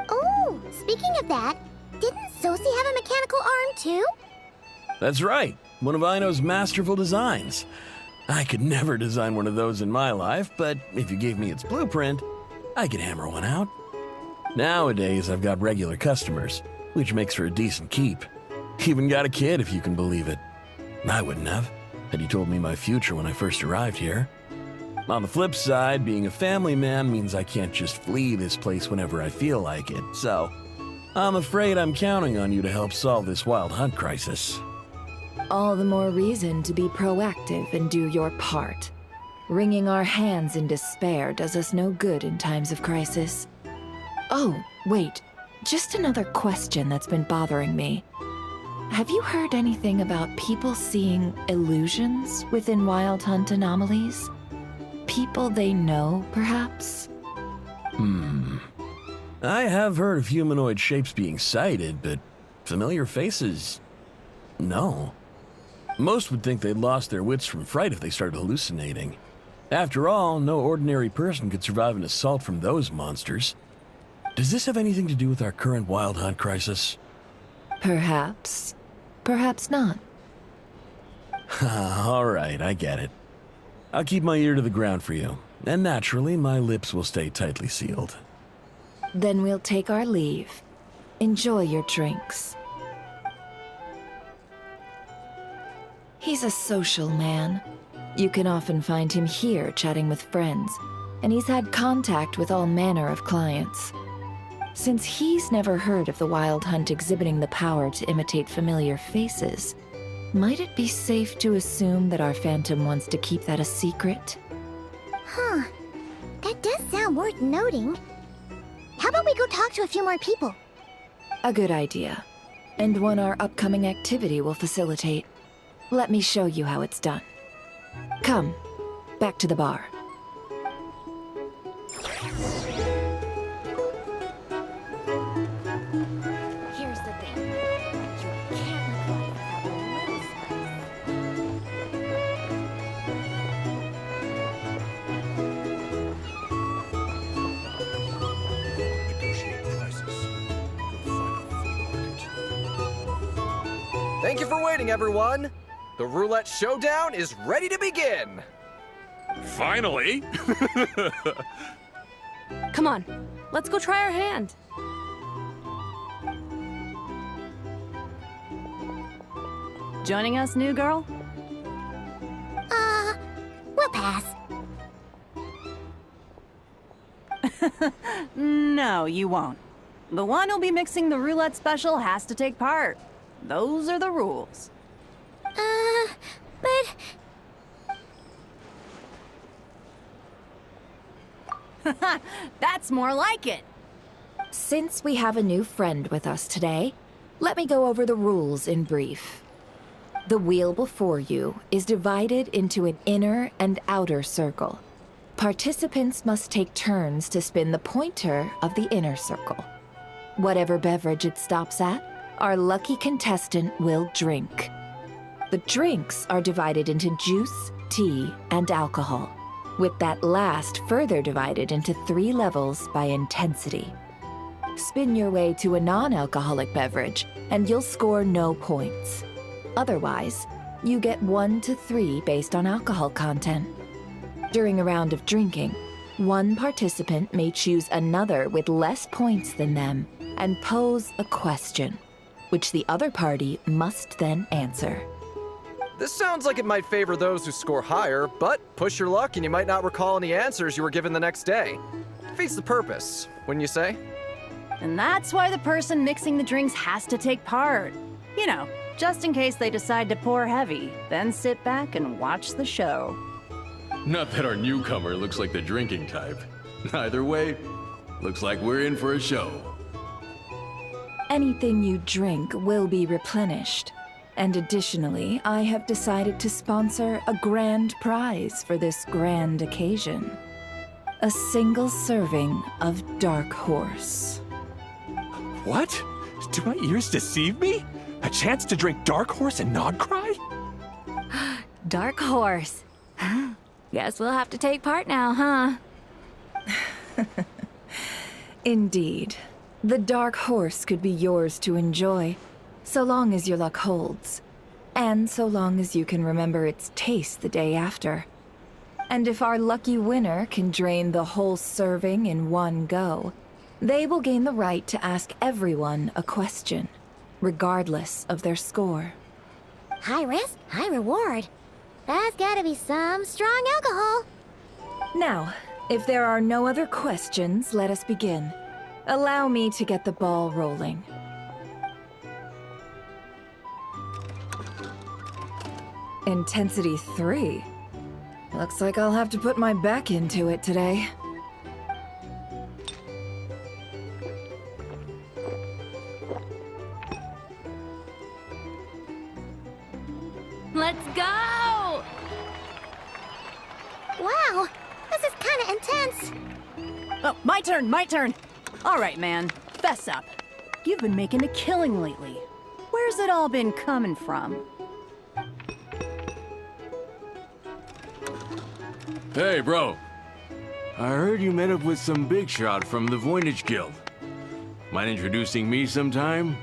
Oh, speaking of that, didn't Sosi have a mechanical arm too? That's right, one of Aino's masterful designs. I could never design one of those in my life, but if you gave me its blueprint, I could hammer one out. Nowadays, I've got regular customers, which makes for a decent keep. Even got a kid, if you can believe it. I wouldn't have, had you told me my future when I first arrived here. On the flip side, being a family man means I can't just flee this place whenever I feel like it, so I'm afraid I'm counting on you to help solve this wild hunt crisis. All the more reason to be proactive and do your part. Wringing our hands in despair does us no good in times of crisis. Oh, wait. Just another question that's been bothering me. Have you heard anything about people seeing illusions within Wild Hunt anomalies? People they know, perhaps? I have heard of humanoid shapes being sighted, but familiar faces? No. Most would think they'd lost their wits from fright if they started hallucinating. After all, no ordinary person could survive an assault from those monsters. Does this have anything to do with our current Wild Hunt crisis? Perhaps. Perhaps not. All right, I get it. I'll keep my ear to the ground for you, and naturally, my lips will stay tightly sealed. Then we'll take our leave. Enjoy your drinks. He's a social man. You can often find him here chatting with friends, and he's had contact with all manner of clients. Since he's never heard of the Wild Hunt exhibiting the power to imitate familiar faces, might it be safe to assume that our Phantom wants to keep that a secret? Huh. That does sound worth noting. How about we go talk to a few more people? A good idea. And one our upcoming activity will facilitate. Let me show you how it's done. Come, back to the bar. Here's the thing. You can't look like that little spice. Thank you for waiting, everyone. The roulette showdown is ready to begin. Finally! Come on, let's go try our hand. Joining us, new girl? We'll pass. No, you won't. The one who'll be mixing the roulette special has to take part. Those are the rules. But... That's more like it. Since we have a new friend with us today, let me go over the rules in brief. The wheel before you is divided into an inner and outer circle. Participants must take turns to spin the pointer of the inner circle. Whatever beverage it stops at, our lucky contestant will drink. The drinks are divided into juice, tea, and alcohol, with that last further divided into 3 levels by intensity. Spin your way to a non-alcoholic beverage, and you'll score no points. Otherwise, you get 1 to 3 based on alcohol content. During a round of drinking, one participant may choose another with less points than them and pose a question, which the other party must then answer. This sounds like it might favor those who score higher, but push your luck and you might not recall any answers you were given the next day. Defeats the purpose, wouldn't you say? And that's why the person mixing the drinks has to take part. You know, just in case they decide to pour heavy, then sit back and watch the show. Not that our newcomer looks like the drinking type. Either way, looks like we're in for a show. Anything you drink will be replenished. And additionally, I have decided to sponsor a grand prize for this grand occasion. A single serving of Dark Horse. What? Do my ears deceive me? A chance to drink Dark Horse and Nod-Krai? Dark Horse. Guess we'll have to take part now, huh? Indeed. The Dark Horse could be yours to enjoy, so long as your luck holds. And so long as you can remember its taste the day after. And if our lucky winner can drain the whole serving in one go, they will gain the right to ask everyone a question, regardless of their score. High risk, high reward. That's gotta be some strong alcohol. Now, if there are no other questions, let us begin. Allow me to get the ball rolling. Intensity 3. Looks like I'll have to put my back into it today. Let's go! Wow, this is kinda intense. Oh, my turn! All right, man, fess up. You've been making a killing lately. Where's it all been coming from? Hey, bro. I heard you met up with some big shot from the Voynich Guild. Mind introducing me sometime?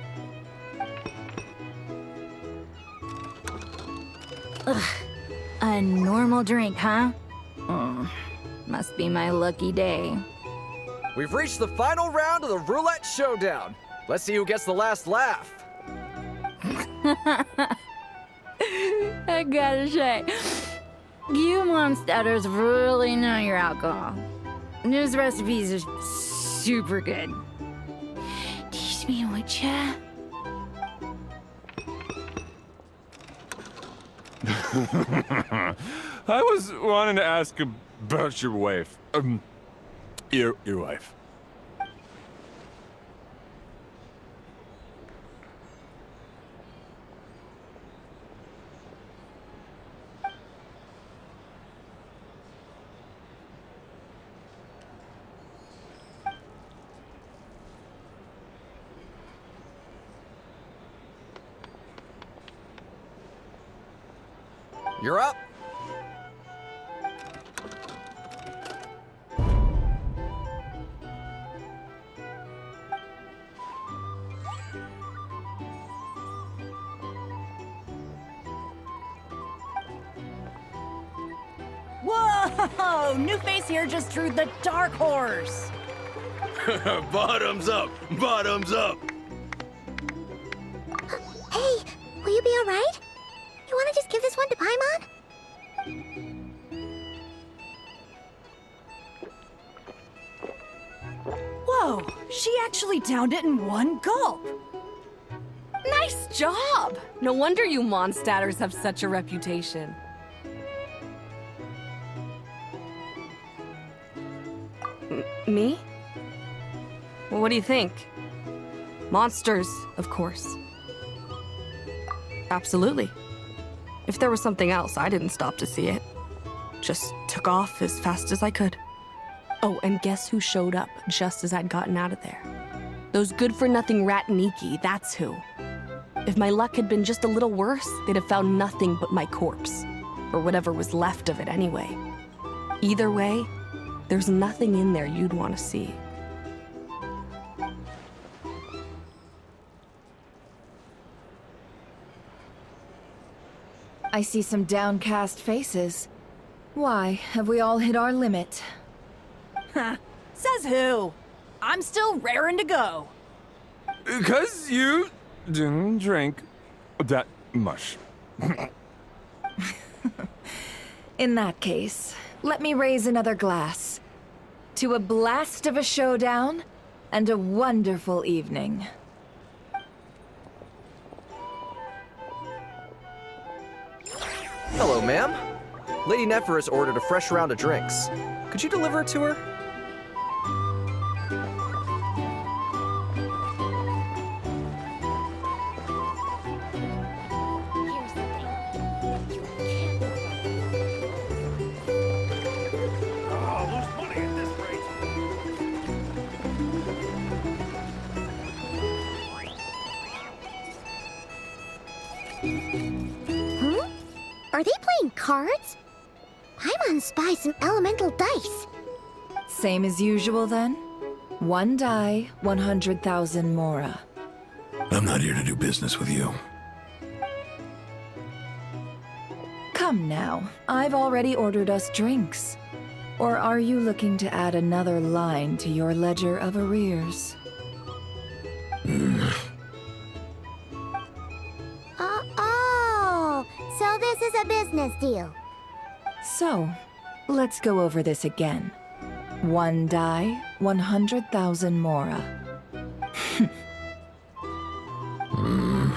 Ugh, a normal drink, huh? Must be my lucky day. We've reached the final round of the roulette showdown. Let's see who gets the last laugh. I gotta say, you Mondstatters really know your alcohol. These recipes are super good. Teach me, would ya? I was wanting to ask about your wife. Your wife. You're up. Oh, new face here just drew the dark horse. Bottoms up! Bottoms up! Hey, will you be alright? You wanna just give this one to Paimon? Whoa, she actually downed it in one gulp. Nice job! No wonder you Mondstadters have such a reputation. Me? Well, what do you think? Monsters, of course. Absolutely. If there was something else, I didn't stop to see it. Just took off as fast as I could. Oh, and guess who showed up just as I'd gotten out of there? Those good-for-nothing rat Niki, that's who. If my luck had been just a little worse, they'd have found nothing but my corpse. Or whatever was left of it anyway. Either way, there's nothing in there you'd want to see. I see some downcast faces. Why, have we all hit our limit? Huh, says who? I'm still raring to go. 'Cause you didn't drink that much. In that case, let me raise another glass. To a blast of a showdown and a wonderful evening. Hello, ma'am. Lady Nefer has ordered a fresh round of drinks. Could you deliver it to her? Are they playing cards? Paimon spies some elemental dice. Same as usual then? One die, 100,000 Mora. I'm not here to do business with you. Come now, I've already ordered us drinks. Or are you looking to add another line to your ledger of arrears? Oh, so this is a business deal. So, let's go over this again. One die, 100,000 Mora. Hmm?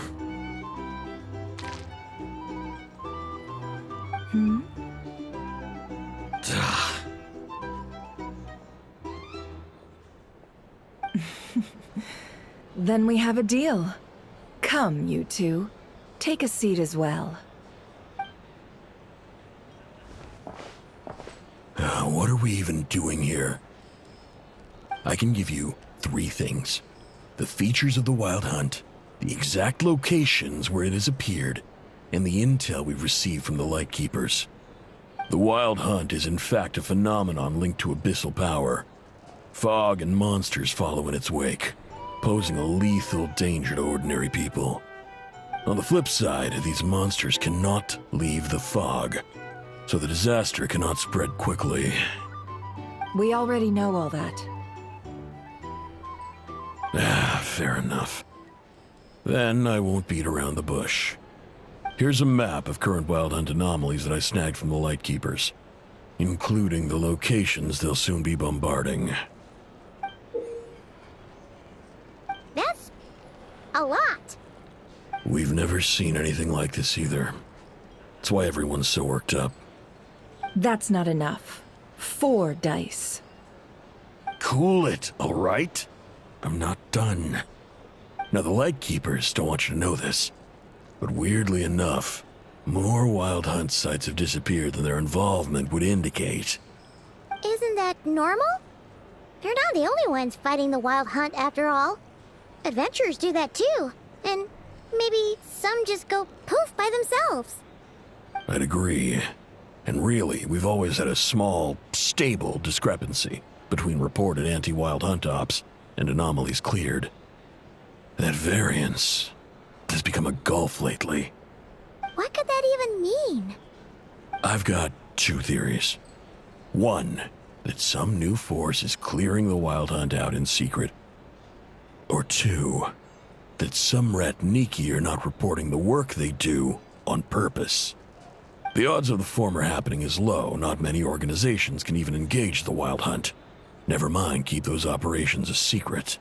Then we have a deal. Come, you two. Take a seat as well. What are we even doing here? I can give you 3 things. The features of the Wild Hunt, the exact locations where it has appeared, and the intel we've received from the Lightkeepers. The Wild Hunt is in fact a phenomenon linked to abyssal power. Fog and monsters follow in its wake, posing a lethal danger to ordinary people. On the flip side, these monsters cannot leave the fog, so the disaster cannot spread quickly. We already know all that. Fair enough. Then I won't beat around the bush. Here's a map of current Wild Hunt anomalies that I snagged from the Lightkeepers, including the locations they'll soon be bombarding. That's a lot. We've never seen anything like this either. That's why everyone's so worked up. That's not enough. 4 dice. Cool it, all right? I'm not done. Now, the Lightkeepers don't want you to know this, but weirdly enough, more Wild Hunt sites have disappeared than their involvement would indicate. Isn't that normal? They're not the only ones fighting the Wild Hunt after all. Adventurers do that too, and maybe some just go poof by themselves. I'd agree. And really, we've always had a small, stable discrepancy between reported anti-Wild Hunt ops and anomalies cleared. That variance has become a gulf lately. What could that even mean? I've got 2 theories. 1, that some new force is clearing the Wild Hunt out in secret. Or 2, that some Ratniki are not reporting the work they do on purpose. The odds of the former happening is low. Not many organizations can even engage the Wild Hunt. Never mind keep those operations a secret.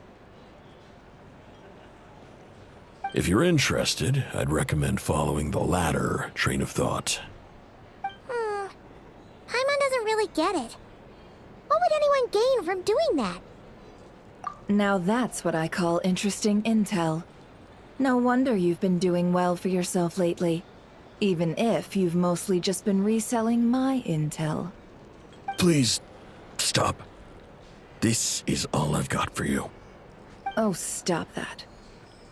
If you're interested, I'd recommend following the latter train of thought. Paimon doesn't really get it. What would anyone gain from doing that? Now that's what I call interesting intel. No wonder you've been doing well for yourself lately. Even if you've mostly just been reselling my intel. Please, stop. This is all I've got for you. Oh, stop that.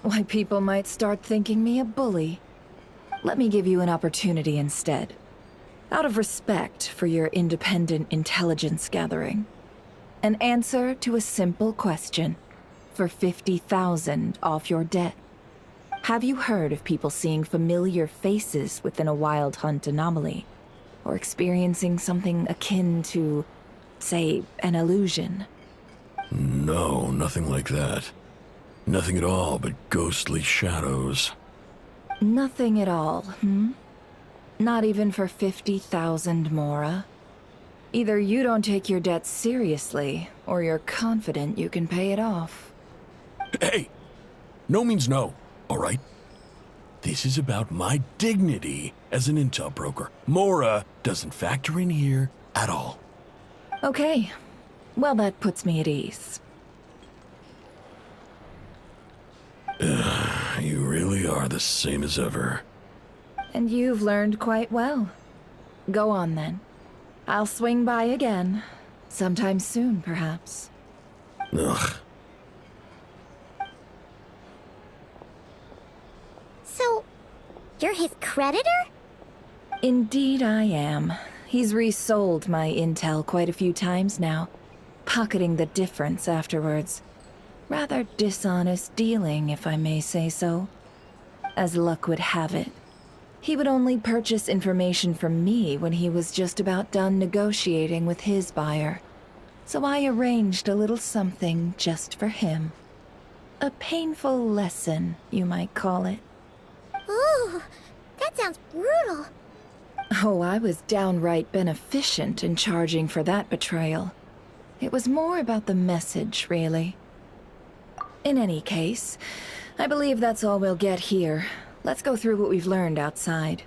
Why, people might start thinking me a bully. Let me give you an opportunity instead. Out of respect for your independent intelligence gathering. An answer to a simple question for 50,000 off your debt. Have you heard of people seeing familiar faces within a Wild Hunt anomaly? Or experiencing something akin to, say, an illusion? No, nothing like that. Nothing at all but ghostly shadows. Nothing at all, Not even for 50,000 Mora? Either you don't take your debt seriously, or you're confident you can pay it off. Hey! No means no, all right? This is about my dignity as an intel broker. Mora doesn't factor in here at all. Okay. Well, that puts me at ease. You really are the same as ever. And you've learned quite well. Go on, then. I'll swing by again. Sometime soon, perhaps. Ugh. So, you're his creditor? Indeed I am. He's resold my intel quite a few times now, pocketing the difference afterwards. Rather dishonest dealing, if I may say so. As luck would have it, he would only purchase information from me when he was just about done negotiating with his buyer. So I arranged a little something just for him. A painful lesson, you might call it. Ooh, that sounds brutal. Oh, I was downright beneficent in charging for that betrayal. It was more about the message, really. In any case, I believe that's all we'll get here. Let's go through what we've learned outside.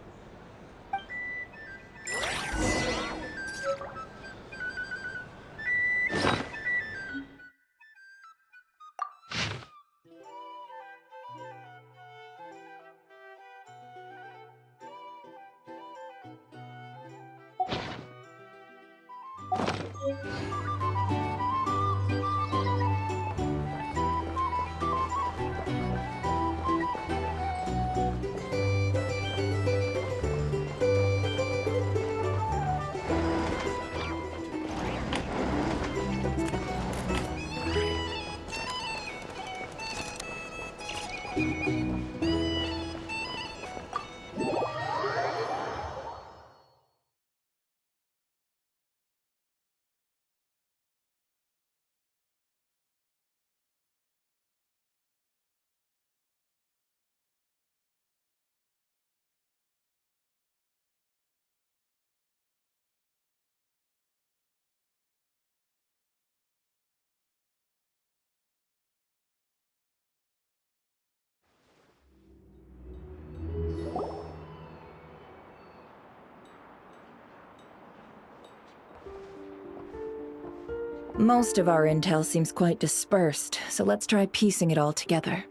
Most of our intel seems quite dispersed, so let's try piecing it all together.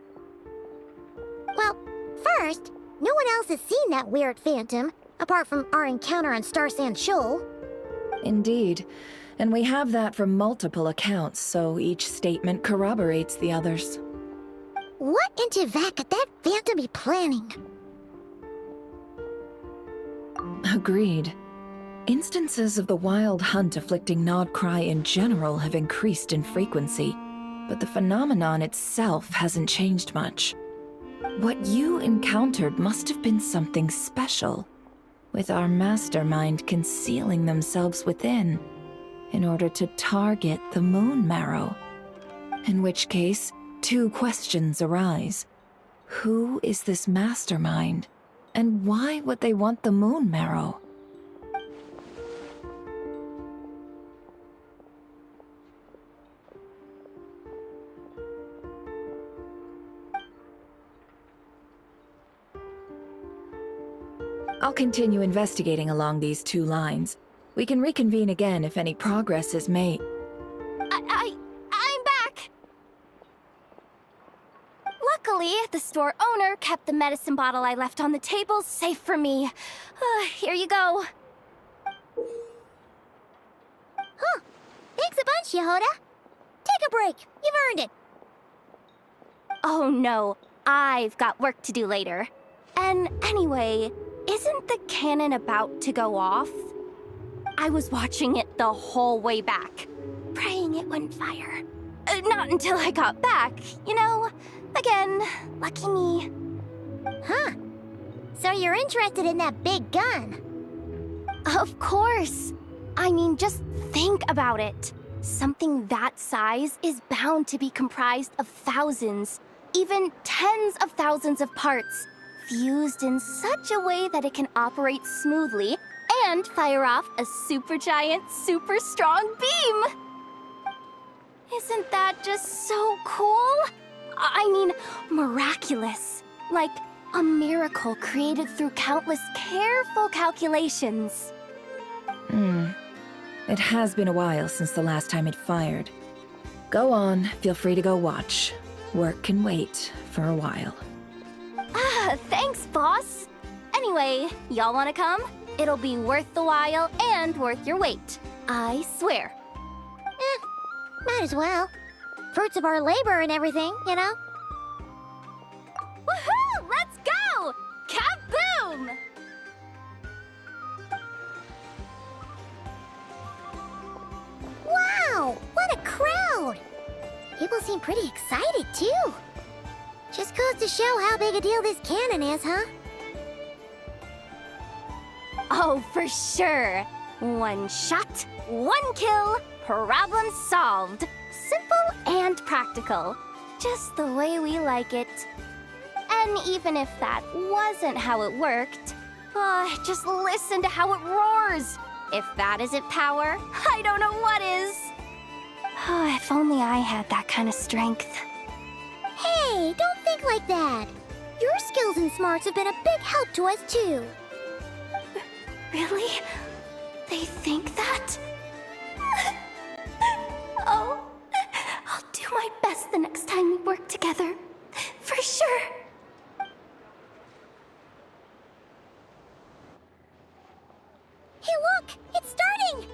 Well, first, no one else has seen that weird phantom, apart from our encounter on Star Sand Shoal. Indeed. And we have that from multiple accounts, so each statement corroborates the others. What in Teyvat could that phantom be planning? Agreed. Instances of the Wild Hunt afflicting Nod-Krai in general have increased in frequency, but the phenomenon itself hasn't changed much. What you encountered must have been something special, with our mastermind concealing themselves within. in order to target the moon marrow. In which case, two questions arise. Who is this mastermind? And why would they want the moon marrow? I'll continue investigating along these two lines. We can reconvene again if any progress is made. I'm back! Luckily, the store owner kept the medicine bottle I left on the table safe for me. Here you go. Huh. Thanks a bunch, Yehoda. Take a break. You've earned it. Oh no, I've got work to do later. And anyway, isn't the cannon about to go off? I was watching it the whole way back, praying it wouldn't fire. Not until I got back, you know? Again, lucky me. Huh. So you're interested in that big gun? Of course. I mean, just think about it. Something that size is bound to be comprised of thousands, even tens of thousands of parts, fused in such a way that it can operate smoothly and fire off a supergiant, super strong beam! Isn't that just so cool? I mean, miraculous. Like a miracle created through countless careful calculations. It has been a while since the last time it fired. Go on, feel free to go watch. Work can wait for a while. Thanks, boss. Anyway, y'all wanna come? It'll be worth the while and worth your wait. I swear. Might as well. Fruits of our labor and everything, you know? Woohoo! Let's go! Kaboom! Wow! What a crowd! People seem pretty excited, too. Just goes to show how big a deal this cannon is, huh? Oh, for sure. One shot, one kill, problem solved. Simple and practical. Just the way we like it. And even if that wasn't how it worked, just listen to how it roars. If that isn't power, I don't know what is. If only I had that kind of strength. Hey, don't think like that. Your skills and smarts have been a big help to us, too. Really? They think that? Oh, I'll do my best the next time we work together. For sure. Hey, look! It's starting!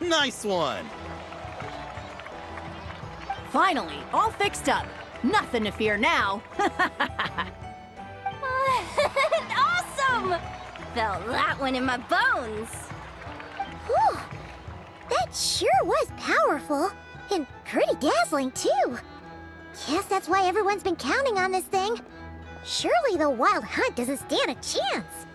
Nice one! Finally, all fixed up. Nothing to fear now. Awesome! Felt that one in my bones. Whew. That sure was powerful. And pretty dazzling, too. Guess that's why everyone's been counting on this thing. Surely the Wild Hunt doesn't stand a chance.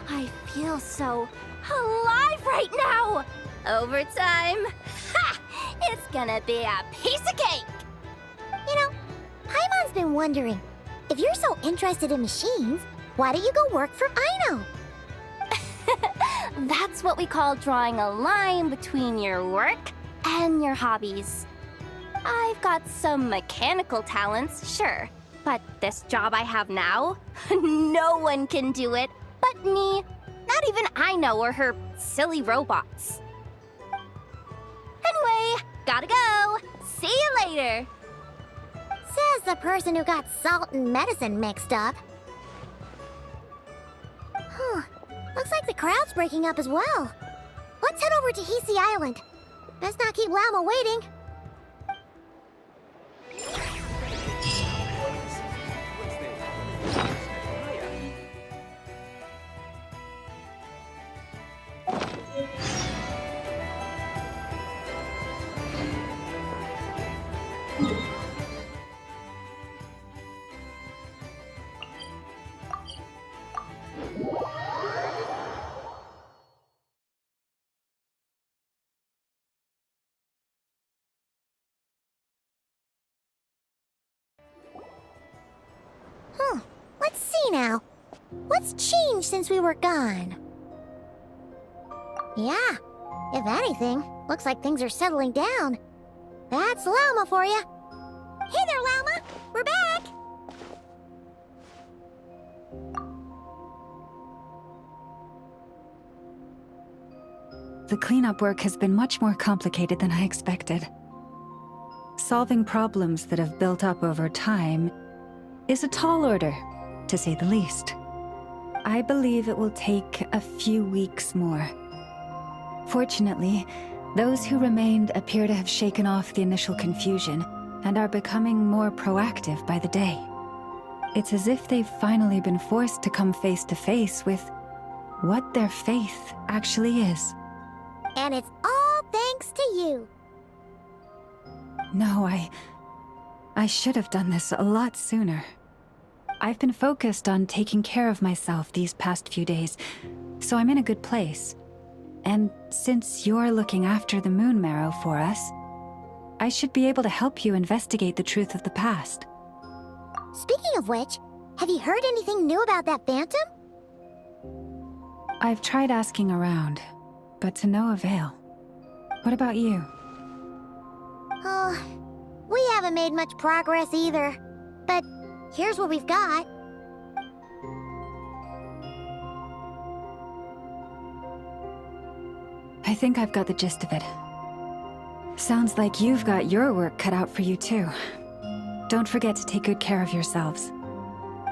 I feel so alive right now! Overtime? Ha! It's gonna be a piece of cake! You know, Paimon's been wondering, if you're so interested in machines, why don't you go work for Aino? That's what we call drawing a line between your work and your hobbies. I've got some mechanical talents, sure, but this job I have now, no one can do it but me. Not even Aino or her silly robots. Anyway, gotta go. See you later. Says the person who got salt and medicine mixed up. Huh. Looks like the crowd's breaking up as well. Let's head over to Hisi Island. Best not keep Llama waiting. Let's see now. What's changed since we were gone? Yeah, if anything, looks like things are settling down. That's Llama for you. Hey there, Llama! We're back! The cleanup work has been much more complicated than I expected. Solving problems that have built up over time is a tall order, to say the least. I believe it will take a few weeks more. Fortunately, those who remained appear to have shaken off the initial confusion and are becoming more proactive by the day. It's as if they've finally been forced to come face to face with what their faith actually is. And it's all thanks to you. No, I should have done this a lot sooner. I've been focused on taking care of myself these past few days, so I'm in a good place. And since you're looking after the Moon Marrow for us, I should be able to help you investigate the truth of the past. Speaking of which, have you heard anything new about that phantom? I've tried asking around, but to no avail. What about you? Oh, we haven't made much progress either. But here's what we've got. I think I've got the gist of it. Sounds like you've got your work cut out for you too. Don't forget to take good care of yourselves.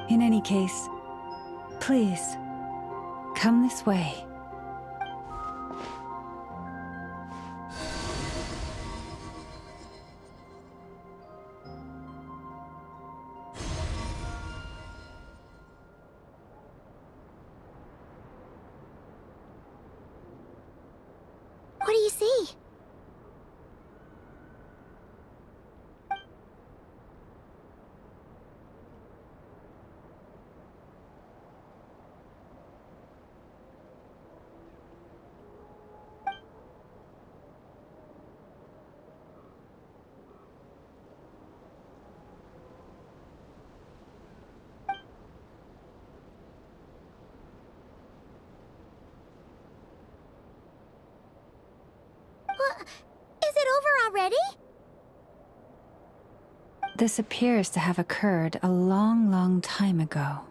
In any case, please, come this way. What do you see? Is it over already? This appears to have occurred a long, long time ago.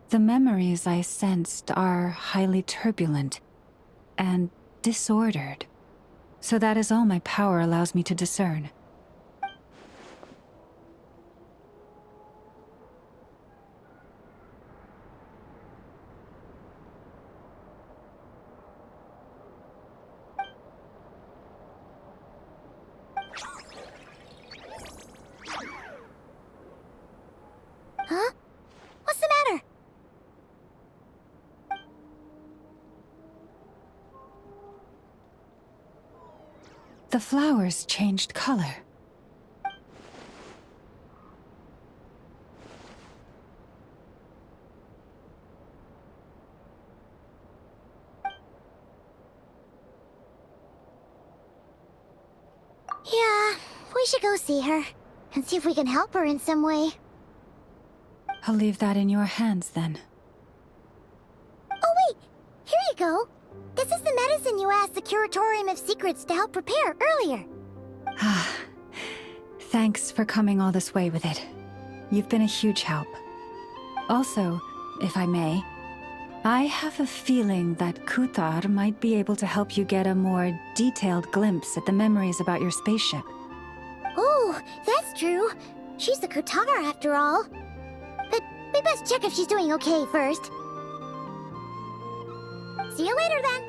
The memories I sensed are highly turbulent and disordered, so that is all my power allows me to discern. Huh? What's the matter? The flowers changed color. Yeah, we should go see her and see if we can help her in some way. I'll leave that in your hands then. Oh wait, here you go. This is the medicine you asked the Curatorium of Secrets to help prepare earlier. Thanks for coming all this way with it. You've been a huge help. Also, if I may, I have a feeling that Kuthar might be able to help you get a more detailed glimpse at the memories about your spaceship. Oh, that's true. She's the Kutar after all. But we best check if she's doing okay first. See you later then.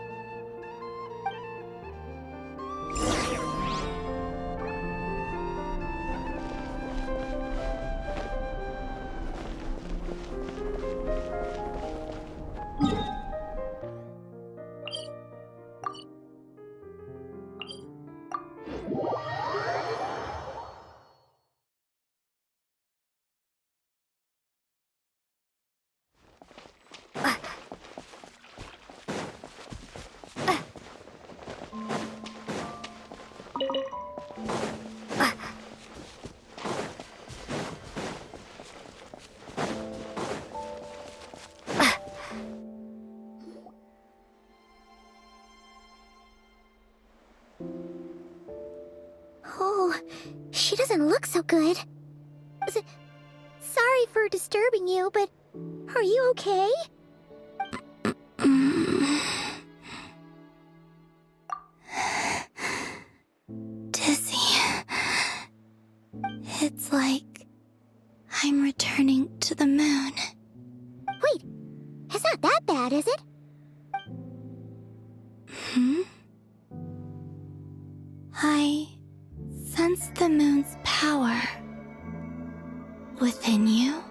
Oh, she doesn't look so good. Sorry for disturbing you, but are you okay? Dizzy. It's like I'm returning to the moon. Wait, it's not that bad, is it? I sense the moon's power within you.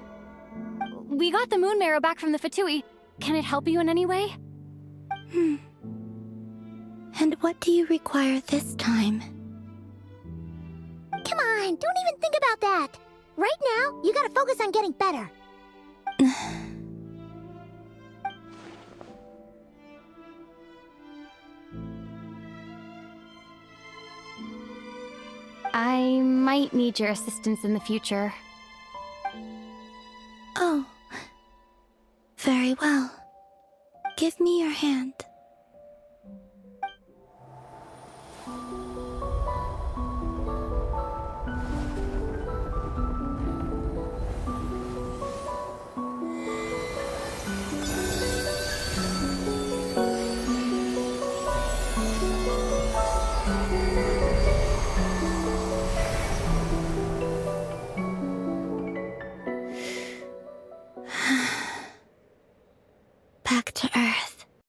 We got the moon marrow back from the Fatui. Can it help you in any way? And what do you require this time? Come on, don't even think about that. Right now, you gotta focus on getting better. I might need your assistance in the future. Oh. Very well. Give me your hand. Back to Earth.